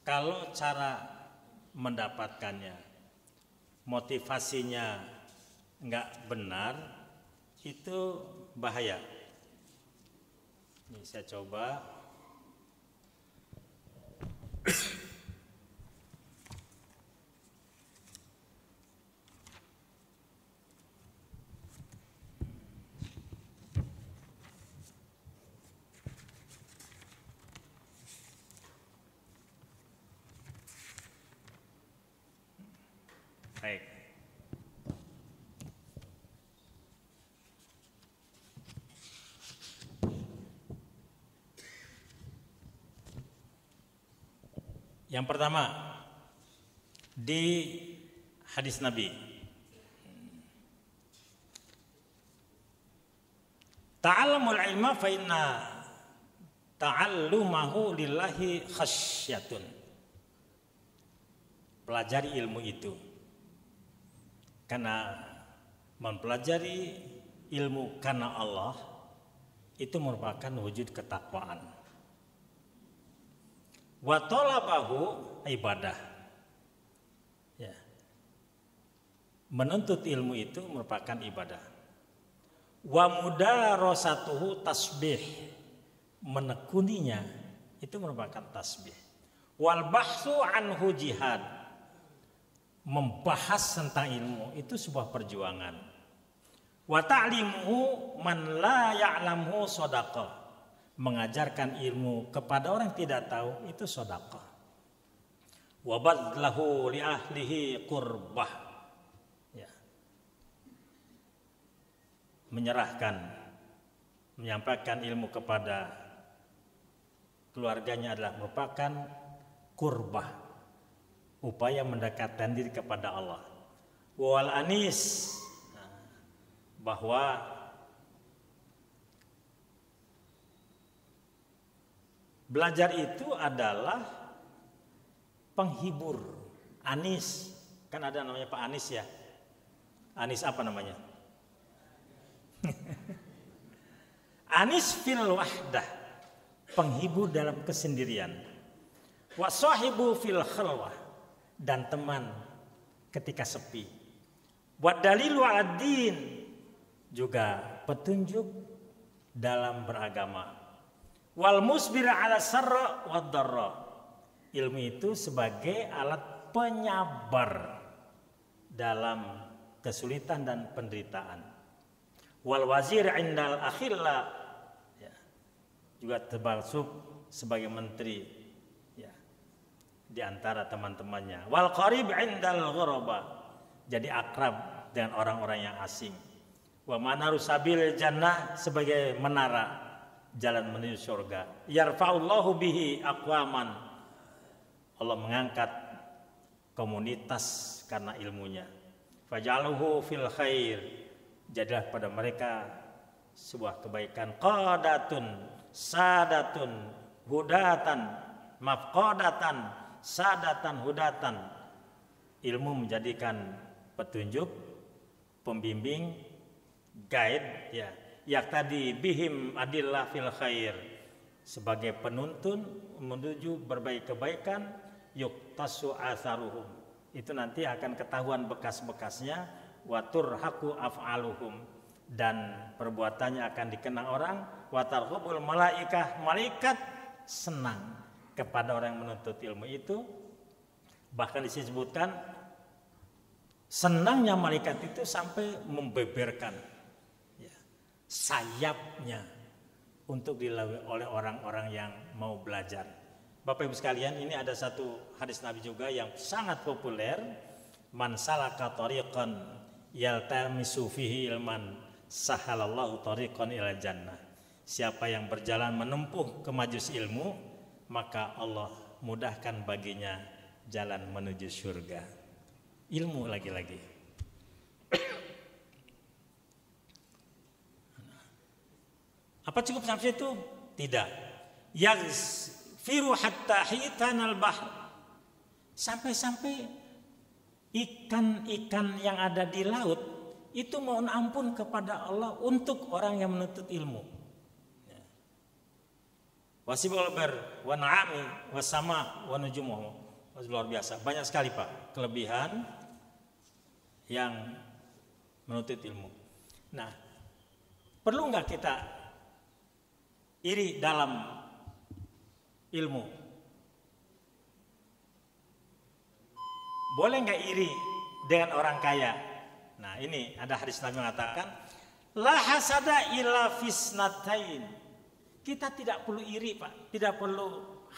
Kalau cara mendapatkannya, motivasinya enggak benar, itu bahaya. Ini saya coba. Baik. Yang pertama di hadis Nabi, ta'allamul ilma fa inna ta'allumahu lillahi khasyatun. Pelajari ilmu itu. Karena mempelajari ilmu karena Allah itu merupakan wujud ketakwaan. Wa talabahu ibadah. Ya. Menuntut ilmu itu merupakan ibadah. Wa mudarasatuhu tasbih. Menekuninya itu merupakan tasbih. Wal bahsu anhu jihad. Membahas tentang ilmu itu sebuah perjuangan. Wa ta'limuhu man la ya'lamhu shadaqah. Mengajarkan ilmu kepada orang yang tidak tahu itu sedekah. Wa badlahu li ahlihi qurbah. Ya. Menyerahkan, menyampaikan ilmu kepada keluarganya adalah merupakan qurbah. Upaya mendekatkan diri kepada Allah. Wal anis, bahwa belajar itu adalah penghibur. Anis, kan ada namanya Pak Anis ya. Anis apa namanya? Anis fil wahdah, penghibur dalam kesendirian. Wa sahibu fil khalwah, dan teman ketika sepi. Wa dalilu ad-din, juga petunjuk dalam beragama. Wal musbir ala sarra wad darra. Ilmu itu sebagai alat penyabar dalam kesulitan dan penderitaan. Wal wazir indal akhilla, ya, juga termasuk sebagai menteri, ya, di antara teman-temannya. Wal qarib indal ghuraba, jadi akrab dengan orang-orang yang asing. Wa manaru sabil jannah, sebagai menara jalan menuju surga. Yarfa'ullahu bihi aqwaman, Allah mengangkat komunitas karena ilmunya. Faj'aluhu fil khair, jadilah pada mereka sebuah kebaikan. Qadatun sadatun hudatan, mafqadatan sadatan hudatan. Ilmu menjadikan petunjuk, pembimbing, guide, ya, yaktadi bihim adillah fil khair, sebagai penuntun menuju berbaik kebaikan. Yuktasu atharuhum, itu nanti akan ketahuan bekas-bekasnya. Watur haku af'aluhum, dan perbuatannya akan dikenang orang. Watarhubul malaikah, malaikat senang kepada orang yang menuntut ilmu itu. Bahkan disebutkan senangnya malaikat itu sampai membeberkan, ya, sayapnya untuk dilalui oleh orang-orang yang mau belajar. Bapak Ibu sekalian, ini ada satu hadis Nabi juga yang sangat populer. Man salaka tariqan yaltamisu fihi ilman sahalallahu tariqan ila jannah. Siapa yang berjalan menempuh ke majus ilmu, maka Allah mudahkan baginya jalan menuju surga. Ilmu lagi-lagi. Apa cukup sampai itu? Tidak. Yaghfiru hatta hitanal bahr. Sampai-sampai ikan-ikan yang ada di laut itu mohon ampun kepada Allah untuk orang yang menuntut ilmu. Wasibul bar wa na'ami wa sama wa nujumuhu. Luar biasa, banyak sekali Pak kelebihan yang menuntut ilmu. Nah, perlu nggak kita iri dalam ilmu? Boleh nggak iri dengan orang kaya? Nah, ini ada hadis Nabi mengatakan, la hasada illa fisnatain. Kita tidak perlu iri Pak, tidak perlu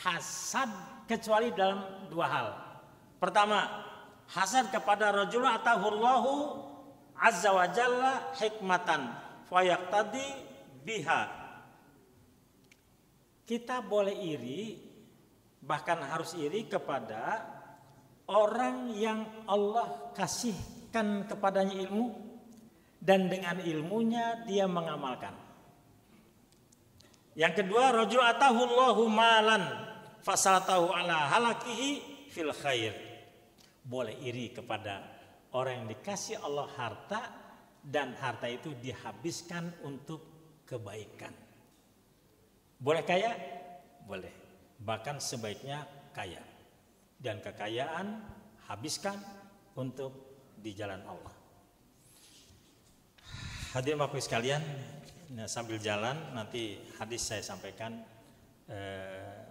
hasad kecuali dalam dua hal. Pertama, hasad kepada rajul atahullahu azza wa jalla hikmatan fayaqtadi biha. Kita boleh iri, bahkan harus iri kepada orang yang Allah kasihkan kepadanya ilmu, dan dengan ilmunya dia mengamalkan. Yang kedua, rajul atahullahu malan fasalatahu ala halakihi fil khair. Boleh iri kepada orang yang dikasih Allah harta, dan harta itu dihabiskan untuk kebaikan. Boleh kaya? Boleh. Bahkan sebaiknya kaya. Dan kekayaan habiskan untuk di jalan Allah. Hadirin Bapak sekalian, sambil jalan nanti hadis saya sampaikan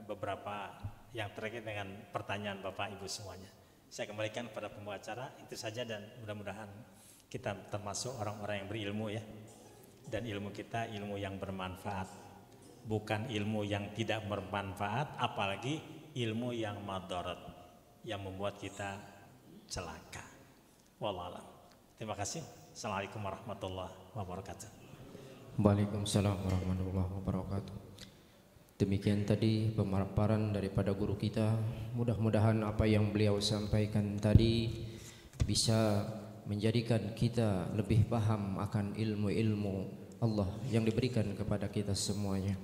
beberapa yang terkait dengan pertanyaan Bapak Ibu semuanya. Saya kembalikan kepada pembawa acara, itu saja, dan mudah-mudahan kita termasuk orang-orang yang berilmu ya. Dan ilmu kita ilmu yang bermanfaat, bukan ilmu yang tidak bermanfaat, apalagi ilmu yang madarat, yang membuat kita celaka. Wallahu a'lam. Terima kasih. Assalamualaikum warahmatullahi wabarakatuh. Waalaikumsalam warahmatullahi wabarakatuh. Demikian tadi pemaparan daripada guru kita. Mudah-mudahan apa yang beliau sampaikan tadi bisa menjadikan kita lebih paham akan ilmu-ilmu Allah yang diberikan kepada kita semuanya.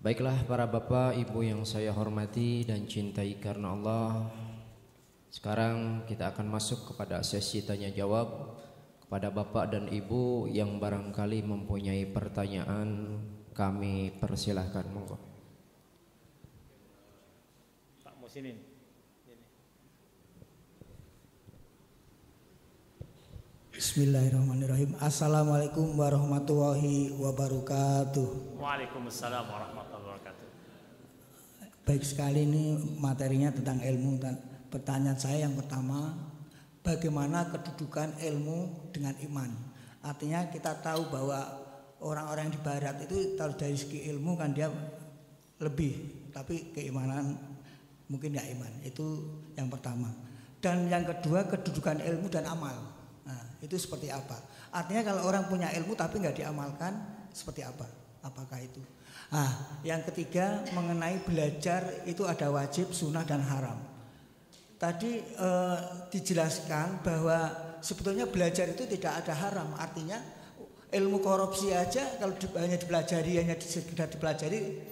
Baiklah para bapak ibu yang saya hormati dan cintai karena Allah, sekarang kita akan masuk kepada sesi tanya jawab. Kepada bapak dan ibu yang barangkali mempunyai pertanyaan, kami persilahkan, monggo. Pak Musinin. Bismillahirrahmanirrahim. Assalamualaikum warahmatullahi wabarakatuh. Waalaikumsalam warahmatullahi wabarakatuh. Baik sekali, ini materinya tentang ilmu. Pertanyaan saya yang pertama, bagaimana kedudukan ilmu dengan iman? Artinya kita tahu bahwa orang-orang di barat itu kalau dari segi ilmu kan dia lebih, tapi keimanan mungkin ya iman. Itu yang pertama. Dan yang kedua, kedudukan ilmu dan amal. Nah, itu seperti apa? Artinya kalau orang punya ilmu tapi nggak diamalkan, seperti apa? Apakah itu? Nah, yang ketiga mengenai belajar itu ada wajib, sunnah dan haram. Tadi dijelaskan bahwa sebetulnya belajar itu tidak ada haram. Artinya ilmu korupsi aja kalau hanya dipelajari, hanya sekedar dipelajari,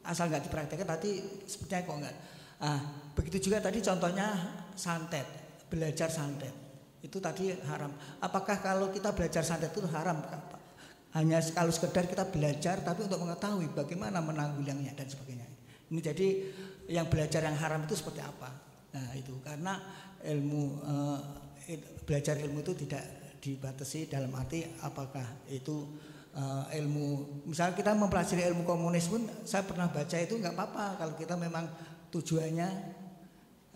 asal nggak dipraktekkan, tadi sepertinya kok enggak. Nah, begitu juga tadi contohnya santet, belajar santet. Itu tadi haram. Apakah kalau kita belajar santet itu haram? Hanya kalau sekedar kita belajar tapi untuk mengetahui bagaimana menanggulanginya dan sebagainya. Ini jadi yang belajar yang haram itu seperti apa? Nah, itu karena ilmu belajar ilmu itu tidak dibatasi dalam arti apakah itu ilmu, misalnya kita mempelajari ilmu komunis pun saya pernah baca itu nggak apa-apa kalau kita memang tujuannya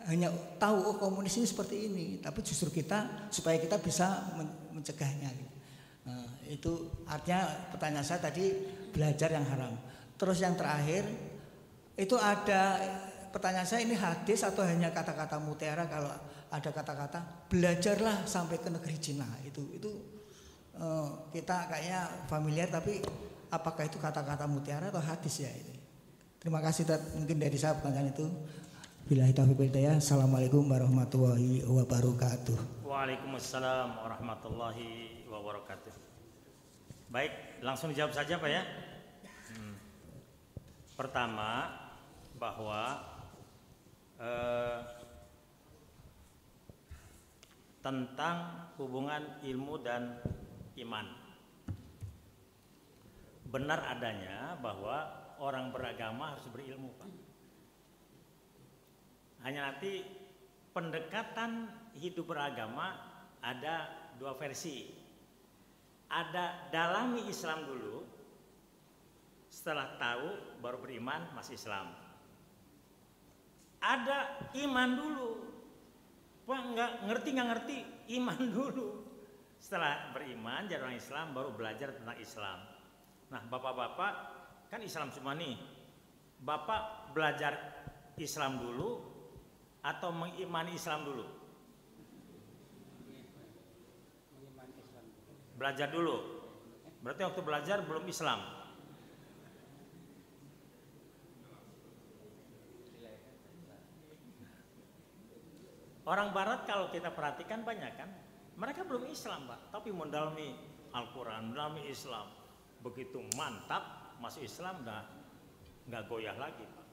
hanya tahu oh komunis ini seperti ini, tapi justru kita supaya kita bisa mencegahnya. Nah, itu artinya pertanyaan saya tadi belajar yang haram. Terus yang terakhir itu ada pertanyaan saya, ini hadis atau hanya kata-kata mutiara? Kalau ada kata-kata belajarlah sampai ke negeri Cina, itu kita kayaknya familiar, tapi apakah itu kata-kata mutiara atau hadis ya ini? Terima kasih, mungkin dari saya pertanyaan itu. Billahi taufiq wal hidayah. Assalamualaikum warahmatullahi wabarakatuh. Waalaikumsalam warahmatullahi wabarakatuh. Baik, langsung dijawab saja Pak ya. Pertama, bahwa tentang hubungan ilmu dan iman. Benar adanya bahwa orang beragama harus berilmu Pak. Hanya nanti pendekatan hidup beragama ada dua versi. Ada dalami Islam dulu, setelah tahu baru beriman masih Islam. Ada iman dulu, Pak nggak ngerti iman dulu. Setelah beriman jadi orang Islam baru belajar tentang Islam. Nah bapak-bapak kan Islam semua nih. Bapak belajar Islam dulu atau mengimani Islam dulu? Belajar dulu. Berarti waktu belajar belum Islam. Orang barat kalau kita perhatikan banyak kan, mereka belum Islam Pak, tapi mendalami Al-Quran, mendalami Islam. Begitu mantap masuk Islam dah nggak goyah lagi Pak.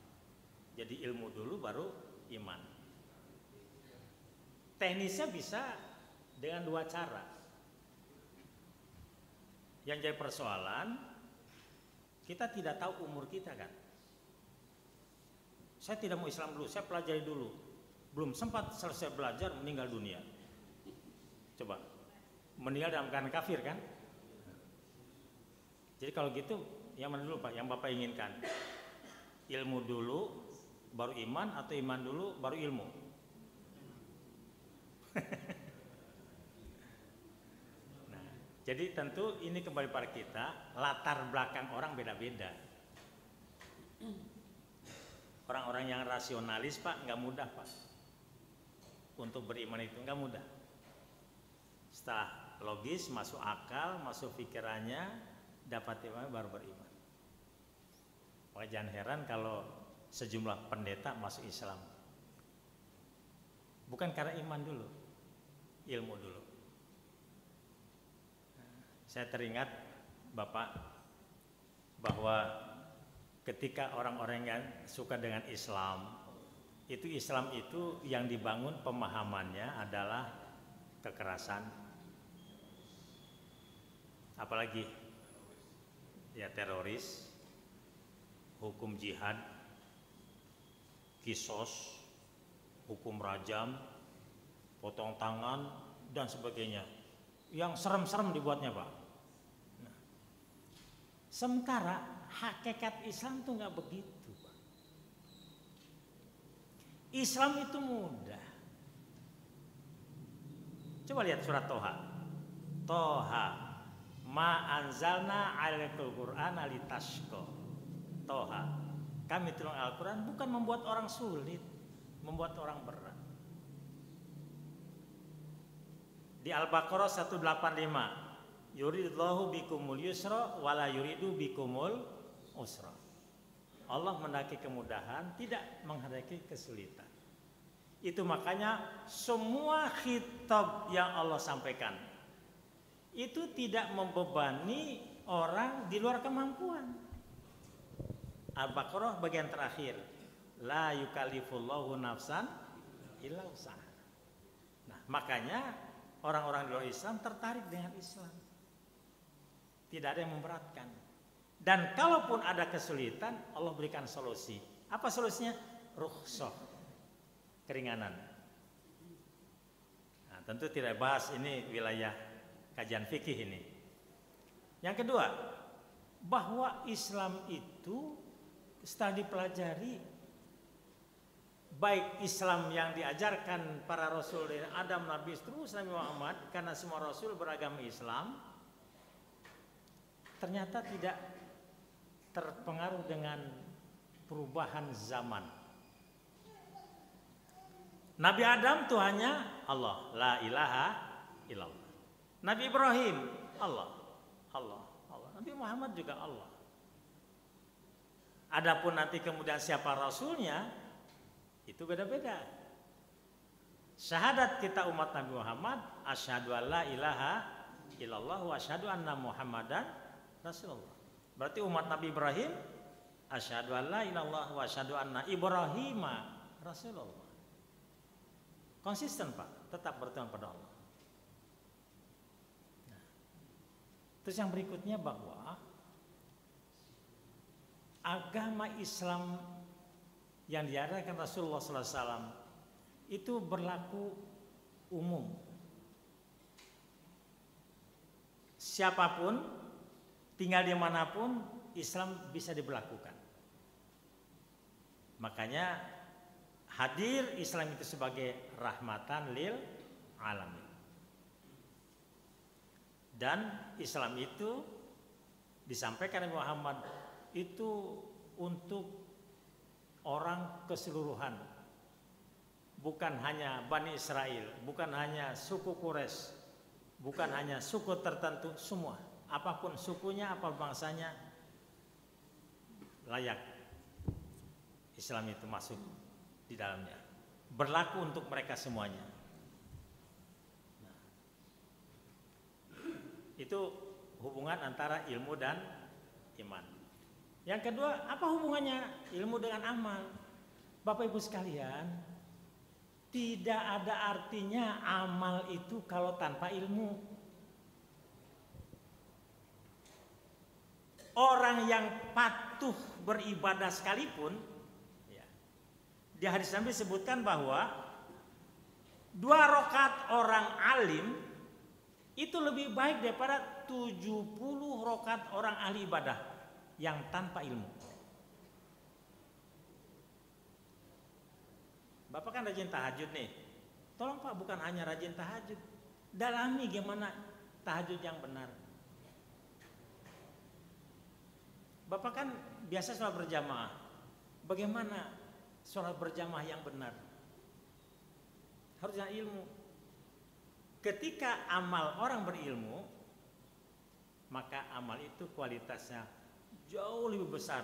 Jadi ilmu dulu baru iman. Teknisnya bisa dengan dua cara. Yang jadi persoalan, kita tidak tahu umur kita kan. Saya tidak mau Islam dulu, saya pelajari dulu. Belum sempat selesai belajar meninggal dunia. Coba, meninggal dalam keadaan kafir kan? Jadi kalau gitu, yang mana dulu Pak? Yang Bapak inginkan? Ilmu dulu, baru iman, atau iman dulu, baru ilmu? Nah, jadi tentu ini kembali pada kita, latar belakang orang beda-beda. Orang-orang yang rasionalis Pak nggak mudah Pak untuk beriman, itu nggak mudah. Setelah logis, masuk akal, masuk pikirannya, dapat iman baru beriman. Maka jangan heran kalau sejumlah pendeta masuk Islam, bukan karena iman dulu, ilmu dulu. Saya teringat Bapak bahwa ketika orang-orang yang suka dengan Islam itu yang dibangun pemahamannya adalah kekerasan, apalagi ya teroris, hukum jihad, kisos, hukum rajam, potong tangan dan sebagainya. yang serem-serem dibuatnya Pak. Nah, sementara hakikat Islam tuh nggak begitu Pak. Islam itu mudah. Coba lihat surat Toha. Toha ma anzalna 'alaikal qur'ana litashqa. Toha. Kami turun Al-Quran bukan membuat orang sulit, membuat orang berat. Di Al-Baqarah 185, yuridullahu bikumul yusra wala yuridu bikumul usra. Allah mendaki kemudahan, tidak menghendaki kesulitan. Itu makanya semua khitab yang Allah sampaikan itu tidak membebani orang di luar kemampuan. Al-Baqarah bagian terakhir, la yukallifullahu nafsan illa usaha. Nah, makanya orang-orang di luar Islam tertarik dengan Islam. Tidak ada yang memberatkan. Dan kalaupun ada kesulitan, Allah berikan solusi. Apa solusinya? Rukhsah, keringanan. Nah, tentu tidak bahas ini wilayah kajian fikih ini. Yang kedua, bahwa Islam itu setelah dipelajari, baik Islam yang diajarkan para Rasul dari Adam, Nabi, terus Nabi Muhammad, karena semua Rasul beragama Islam, ternyata tidak terpengaruh dengan perubahan zaman. Nabi Adam Tuhannya Allah, la ilaha illallah. Nabi Ibrahim Allah, Allah, Allah. Nabi Muhammad juga Allah. Adapun nanti kemudian siapa Rasulnya, itu beda-beda. Syahadat kita umat Nabi Muhammad, asyhadu alla ilaha illallah wa asyhadu anna Muhammadan Rasulullah. Berarti umat Nabi Ibrahim, asyhadu alla ilallah wa asyhadu anna Ibrahima Rasulullah. Konsisten Pak, tetap bertuhan pada Allah. Nah, terus yang berikutnya bahwa agama Islam yang diajarkan Rasulullah SAW itu berlaku umum. Siapapun, tinggal dimanapun, Islam bisa diberlakukan. Makanya hadir Islam itu sebagai rahmatan lil alamin. Dan Islam itu disampaikan Nabi Muhammad itu untuk orang keseluruhan, bukan hanya Bani Israel, bukan hanya suku Quraisy, bukan hanya suku tertentu, semua, apapun sukunya, apa bangsanya, layak Islam itu masuk di dalamnya, berlaku untuk mereka semuanya. Nah, itu hubungan antara ilmu dan iman. Yang kedua, apa hubungannya ilmu dengan amal? Bapak Ibu sekalian, tidak ada artinya amal itu kalau tanpa ilmu. Orang yang patuh beribadah sekalipun, ya, di hadis Nabi disebutkan bahwa 2 rakaat orang alim itu lebih baik daripada 70 rakaat orang ahli ibadah yang tanpa ilmu. Bapak kan rajin tahajud nih. Tolong Pak, bukan hanya rajin tahajud, dalami gimana tahajud yang benar. Bapak kan biasa sholat berjamaah. Bagaimana sholat berjamaah yang benar? Harus dengan ilmu. Ketika amal orang berilmu, maka amal itu kualitasnya jauh lebih besar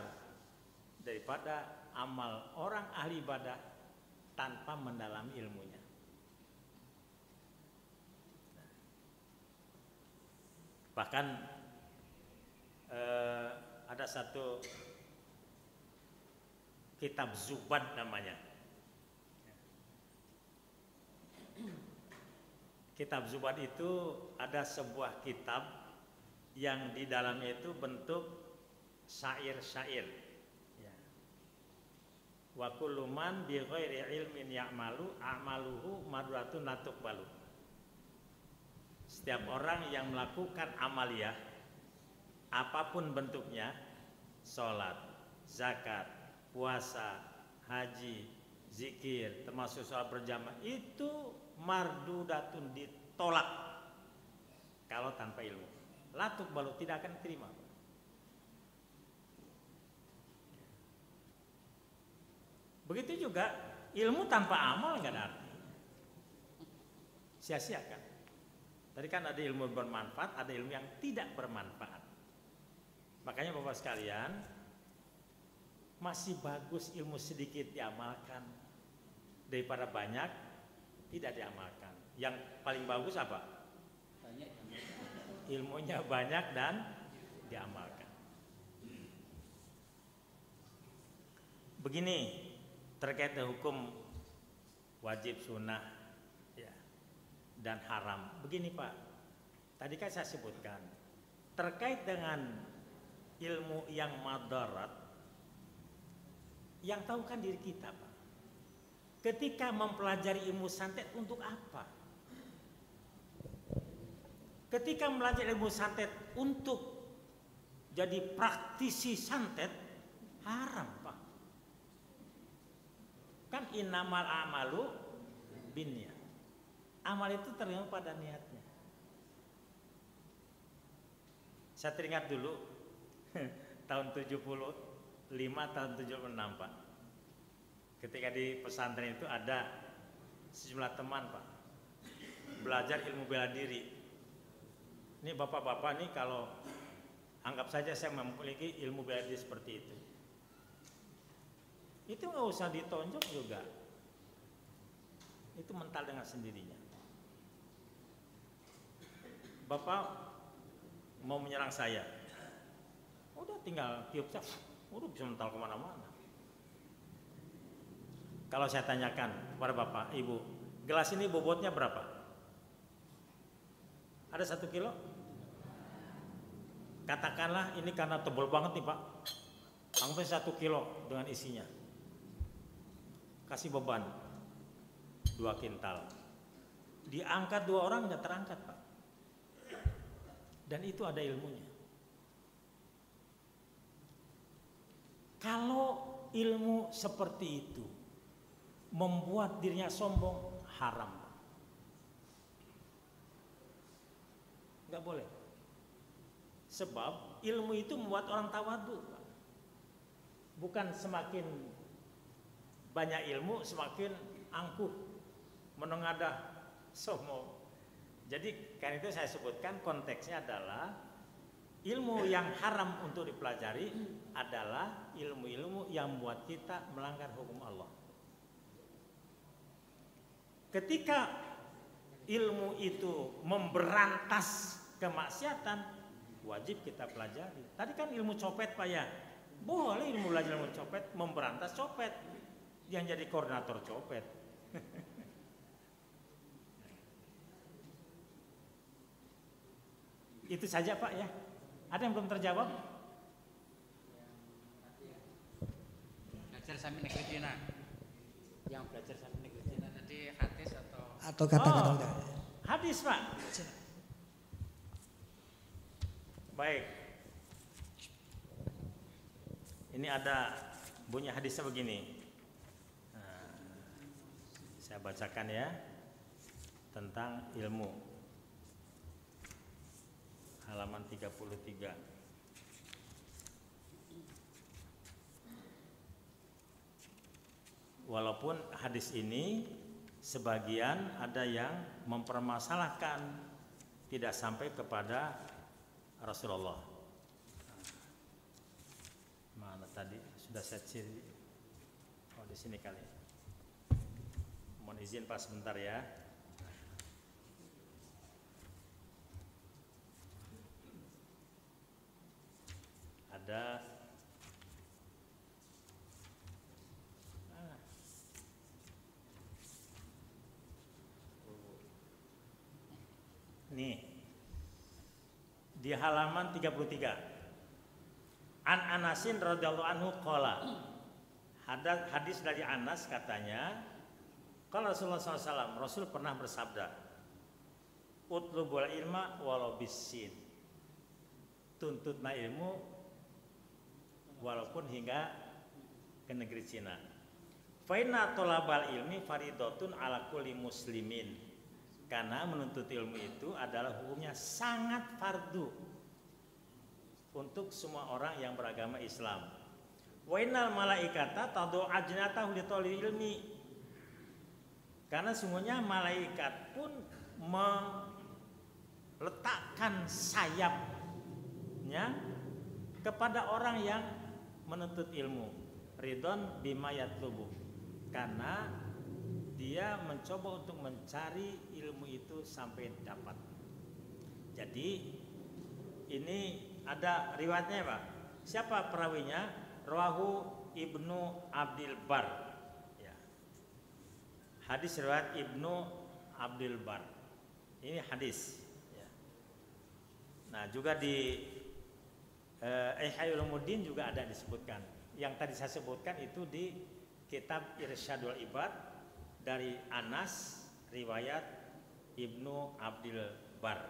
daripada amal orang ahli ibadah tanpa mendalami ilmunya. Bahkan ada satu kitab Zubad namanya. Kitab Zubad itu ada sebuah kitab yang di dalamnya itu bentuk syair-syair. Ya. Wa kullu man bi ghairi ilmin ya'malu a'maluhu madratun la tuqbalu. Setiap orang yang melakukan amaliyah apapun bentuknya, sholat, zakat, puasa, haji, zikir, termasuk sholat berjamaah, itu mardudatun, ditolak kalau tanpa ilmu. La tuqbalu, tidak akan terima. Begitu juga ilmu tanpa amal nggak ada arti, sia-siakan. Tadi kan ada ilmu bermanfaat, ada ilmu yang tidak bermanfaat. Makanya Bapak sekalian, masih bagus ilmu sedikit diamalkan daripada banyak tidak diamalkan. Yang paling bagus apa? Ilmunya banyak dan diamalkan. Begini terkait dengan hukum wajib, sunnah, ya, dan haram. Begini Pak, tadi kan saya sebutkan terkait dengan ilmu yang madarat, yang tahu kan diri kita Pak. Ketika mempelajari ilmu santet untuk apa? Ketika belajar ilmu santet untuk jadi praktisi santet, haram Pak. Kan innamal a'malu binniyat. Amal itu tergantung pada niatnya. Saya teringat dulu tahun 75, tahun 76 Pak. Ketika di pesantren itu ada sejumlah teman Pak, belajar ilmu bela diri. Ini bapak-bapak nih, kalau anggap saja saya memiliki ilmu bela diri seperti itu nggak usah ditonjok juga, itu mental dengan sendirinya. Bapak mau menyerang saya, udah tinggal tiup cap, udah bisa mental kemana-mana. Kalau saya tanyakan kepada bapak, ibu, gelas ini bobotnya berapa? Ada 1 kilo? Katakanlah ini karena tebal banget nih Pak, anggapnya 1 kilo dengan isinya. Kasih beban 2 kintal, diangkat 2 orang nggak terangkat Pak. Dan itu ada ilmunya. Kalau ilmu seperti itu membuat dirinya sombong, haram, nggak boleh. Sebab ilmu itu membuat orang tawadu, bukan semakin banyak ilmu semakin angkuh, menengadah, sombong. Jadi kan itu saya sebutkan konteksnya adalah ilmu yang haram untuk dipelajari adalah ilmu-ilmu yang membuat kita melanggar hukum Allah. Ketika ilmu itu memberantas kemaksiatan, wajib kita pelajari. Tadi kan ilmu copet Pak ya, boleh ilmu belajar ilmu copet, memberantas copet, yang jadi koordinator copet. Itu saja Pak ya. Ada yang belum terjawab? Belajar sampai negeri Cina. Yang belajar sampai negeri Cina tadi hadis atau kata-kata udah. Hadis Pak. Baik. Ini ada bunyi hadisnya begini. Saya bacakan ya, tentang ilmu. Halaman 33. Walaupun hadis ini sebagian ada yang mempermasalahkan, tidak sampai kepada Rasulullah. Mana tadi sudah saya ciri? Oh di sini kali. Mohon izin Pak sebentar ya. Ada nih di halaman 33. An Anasin radhiyallahu anhu qala. Hadis dari Anas katanya, kalau Rasulullah SAW, Rasul pernah bersabda, utlubul ilma walau bisin. Tuntutna ilmu walaupun hingga ke negeri Cina. Fa inna thalabal ilmi faridatun ala kulli muslimin. Karena menuntut ilmu itu adalah hukumnya sangat fardu untuk semua orang yang beragama Islam. Wa innal malaikata tad'u ajnatahu li talil ilmi. Karena sungguhnya malaikat pun meletakkan sayapnya kepada orang yang menuntut ilmu. Ridon bima yatlubu. Karena dia mencoba untuk mencari ilmu itu sampai dapat. Jadi ini ada riwayatnya, Pak. Siapa perawinya? Rawahu Ibnu Abdul Bar. Ya. Hadis riwayat Ibnu Abdul Bar. Ini hadis. Ya. Nah, juga di Ihya Ulumuddin juga ada disebutkan. Yang tadi saya sebutkan itu di kitab Irsyadul Ibad dari Anas riwayat Ibnu Abdul Bar.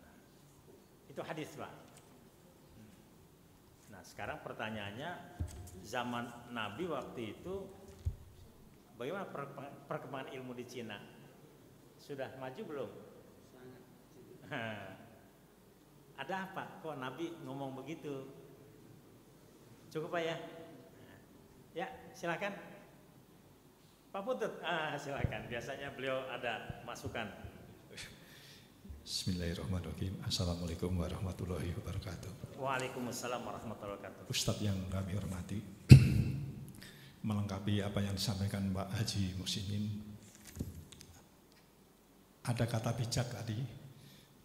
Nah, itu hadis, Pak. Nah, sekarang pertanyaannya, zaman Nabi waktu itu bagaimana perkembangan ilmu di Cina? Sudah maju belum? Ada apa? Kok Nabi ngomong begitu? Cukup, Pak ya? Ya, silakan. Pak Putut, silakan. Biasanya beliau ada masukan. Bismillahirrahmanirrahim. Assalamualaikum warahmatullahi wabarakatuh. Waalaikumsalam warahmatullahi wabarakatuh. Ustadz yang kami hormati, melengkapi apa yang disampaikan Pak Haji Muhsinin, ada kata bijak tadi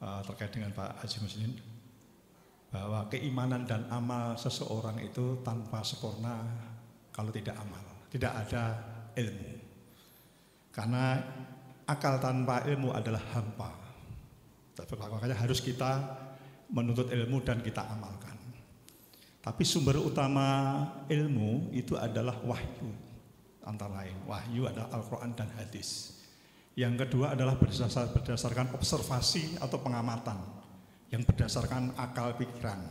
terkait dengan Pak Haji Muhsinin, bahwa keimanan dan amal seseorang itu tanpa sempurna kalau tidak amal, tidak ada ilmu. Karena akal tanpa ilmu adalah hampa. Makanya harus kita menuntut ilmu dan kita amalkan. Tapi sumber utama ilmu itu adalah wahyu, antara lain. Wahyu adalah Al-Quran dan hadis. Yang kedua adalah berdasarkan observasi atau pengamatan, yang berdasarkan akal pikiran.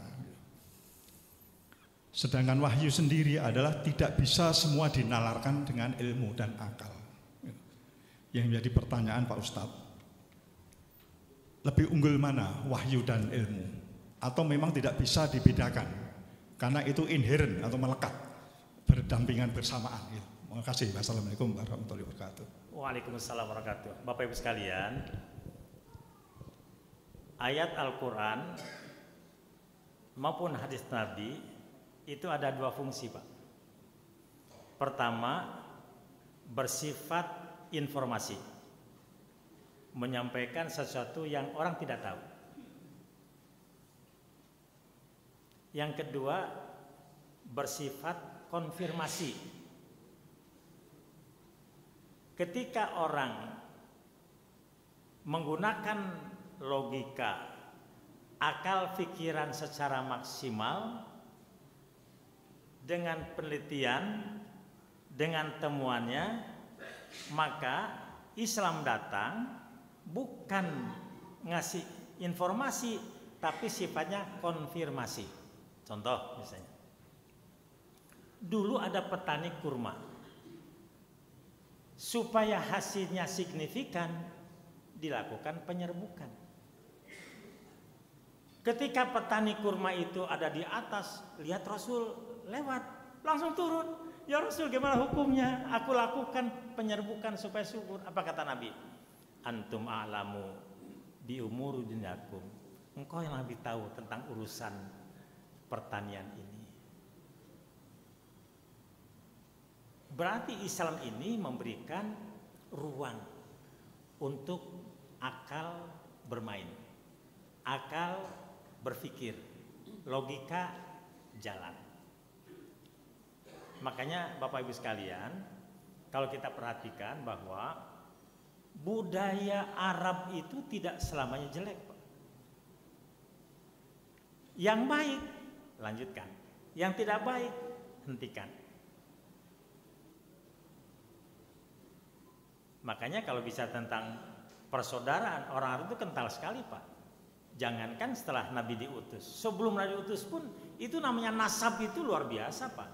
Sedangkan wahyu sendiri adalah tidak bisa semua dinalarkan dengan ilmu dan akal. Yang menjadi pertanyaan Pak Ustadz, lebih unggul mana wahyu dan ilmu? Atau memang tidak bisa dibedakan? Karena itu inherent atau melekat, berdampingan bersamaan. Terima kasih. Wassalamualaikum warahmatullahi wabarakatuh. Waalaikumsalam warahmatullahi wabarakatuh. Bapak Ibu sekalian, ayat Al-Quran maupun hadis Nabi itu ada dua fungsi, Pak. Pertama, bersifat informasi, menyampaikan sesuatu yang orang tidak tahu. Yang kedua, bersifat konfirmasi. Ketika orang menggunakan logika, akal pikiran secara maksimal, dengan penelitian, dengan temuannya, maka Islam datang bukan ngasih informasi, tapi sifatnya konfirmasi. Contoh misalnya, dulu ada petani kurma, supaya hasilnya signifikan dilakukan penyerbukan. Ketika petani kurma itu ada di atas, lihat Rasul lewat, langsung turun. Ya Rasul, gimana hukumnya? Aku lakukan penyerbukan supaya subur. Apa kata Nabi? Antum a'lamu bi umuri dunyakum. Engkau yang lebih tahu tentang urusan pertanian ini. Berarti Islam ini memberikan ruang untuk akal bermain, akal berpikir, logika jalan. Makanya Bapak Ibu sekalian, kalau kita perhatikan bahwa budaya Arab itu tidak selamanya jelek, Pak. Yang baik lanjutkan, yang tidak baik hentikan. Makanya kalau bisa tentang persaudaraan. Orang Arab itu kental sekali, Pak. Jangankan setelah Nabi diutus, sebelum Nabi diutus pun itu namanya nasab itu luar biasa, Pak.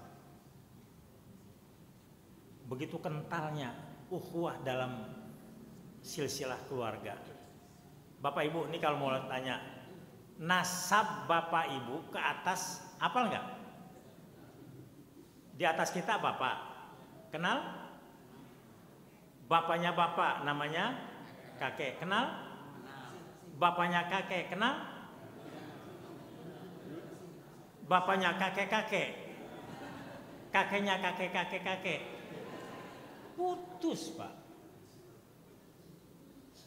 Begitu kentalnya ukhuwah dalam silsilah keluarga. Bapak Ibu, ini kalau mau tanya nasab Bapak Ibu ke atas, hafal nggak? Di atas kita Bapak, kenal? Bapaknya Bapak namanya kakek, kenal? Bapaknya kakek, kenal? Bapaknya kakek-kakek, kakeknya kakek-kakek-kakek. Putus, Pak.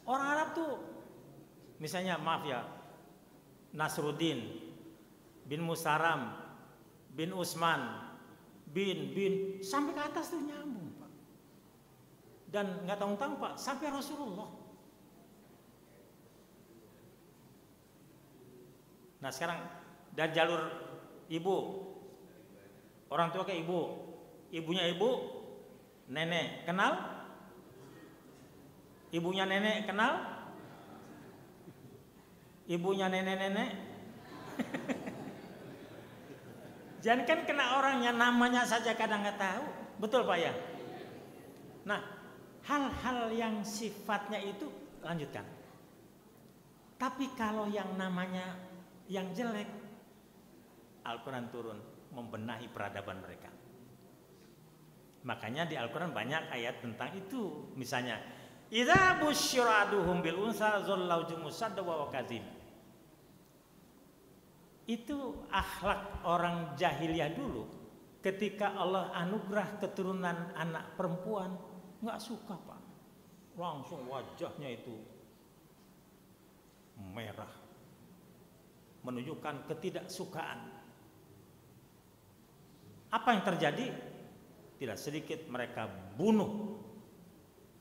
Orang Arab tuh, misalnya maaf ya, Nasruddin bin Musaram bin Usman bin sampai ke atas tuh nyambung, Pak. Dan nggak tahu-tahu, Pak, sampai Rasulullah. Nah sekarang dari jalur ibu, orang tua ke ibu, ibunya ibu, nenek kenal, ibunya nenek kenal, ibunya nenek-nenek. Jangan kan kena orangnya, namanya saja kadang nggak tahu, betul Pak ya? Nah hal-hal yang sifatnya itu lanjutkan. Tapi kalau yang namanya yang jelek, Al-Quran turun membenahi peradaban mereka. Makanya di Al-Quran banyak ayat tentang itu. Misalnya, idza busyira aduhum bil unsa zallu jumusadda wa kadzib. Itu akhlak orang jahiliyah dulu. Ketika Allah anugerah keturunan anak perempuan, nggak suka, Pak. Langsung wajahnya itu merah, menunjukkan ketidaksukaan. Apa yang terjadi? Tidak sedikit mereka bunuh.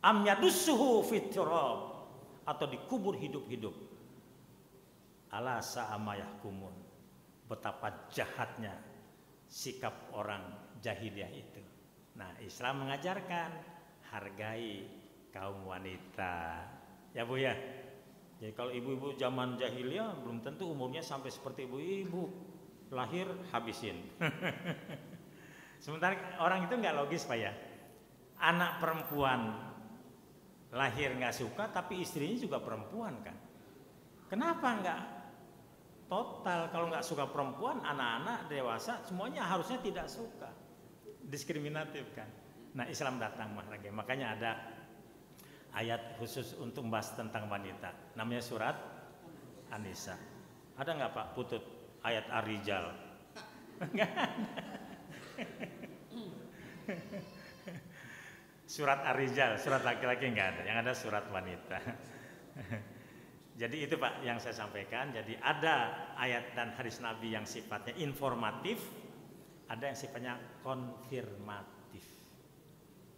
Am yadussuhu fit turab, atau dikubur hidup-hidup. Ala sa'ama yahkumun. Betapa jahatnya sikap orang jahiliyah itu. Nah, Islam mengajarkan hargai kaum wanita. Ya Bu ya. Jadi kalau ibu-ibu zaman jahiliyah belum tentu umurnya sampai seperti ibu-ibu, lahir habisin. Sementara orang itu nggak logis Pak ya. Anak perempuan lahir nggak suka, tapi istrinya juga perempuan kan. Kenapa nggak total? Kalau nggak suka perempuan, anak-anak dewasa semuanya harusnya tidak suka. Diskriminatif kan. Nah Islam datang makanya ada ayat khusus untuk membahas tentang wanita, namanya surat An-Nisa. Ada nggak Pak Putut ayat Ar-Rijal? Surat Ar-Rijal, surat laki-laki nggak ada, yang ada surat wanita. Jadi itu Pak yang saya sampaikan. Jadi ada ayat dan hadis Nabi yang sifatnya informatif, ada yang sifatnya konfirmatif.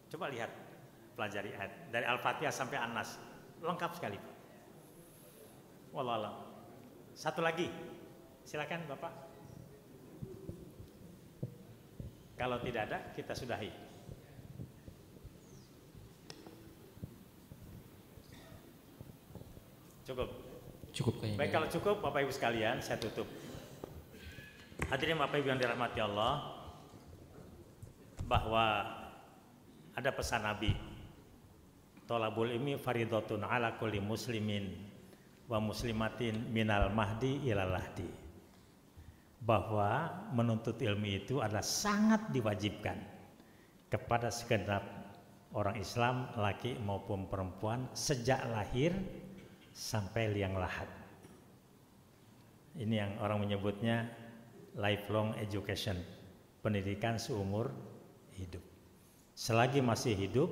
Coba lihat, pelajari ayat dari Al-Fatihah sampai An-Nas, lengkap sekali. Wallahualam. Satu lagi, silakan Bapak. Kalau tidak ada, kita sudahi. Cukup kayaknya. Baik, kalau cukup Bapak Ibu sekalian, saya tutup. Hadirin Bapak Ibu yang dirahmati Allah, bahwa ada pesan Nabi, thalabul ilmi faridatun ala kulli muslimin wa muslimatin minal mahdi ilal lahdi. Bahwa menuntut ilmu itu adalah sangat diwajibkan kepada segenap orang Islam, laki maupun perempuan, sejak lahir sampai liang lahat. Ini yang orang menyebutnya lifelong education, pendidikan seumur hidup. Selagi masih hidup,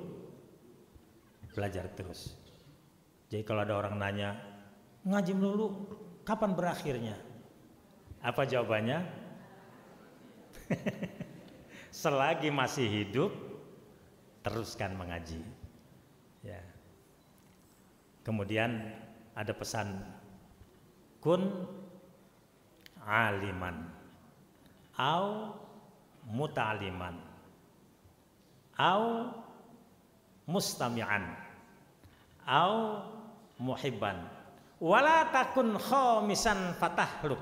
belajar terus. Jadi kalau ada orang nanya, ngaji dulu, kapan berakhirnya? Apa jawabannya? Selagi masih hidup, teruskan mengaji. Ya. Kemudian ada pesan, kun aliman, au muta'aliman, au mustami'an, au muhibban wala takun khamisan fatahluk.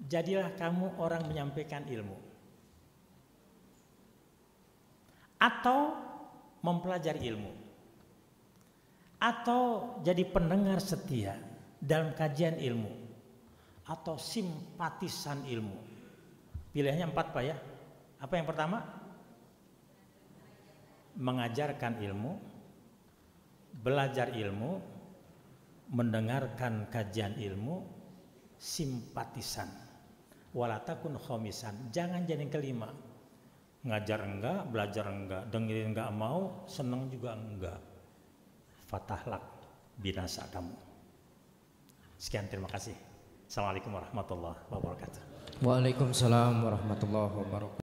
Jadilah kamu orang menyampaikan ilmu atau mempelajari ilmu atau jadi pendengar setia dalam kajian ilmu atau simpatisan ilmu. Pilihannya 4 Pak ya. Apa yang pertama? Mengajarkan ilmu, belajar ilmu, mendengarkan kajian ilmu, simpatisan. Walatakun khomisan, jangan jadi yang kelima. Ngajar enggak, belajar enggak, dengerin enggak mau, seneng juga enggak. Fatahlak, binasa kamu. Sekian, terima kasih. Assalamualaikum warahmatullahi wabarakatuh. Waalaikumsalam warahmatullahi wabarakatuh.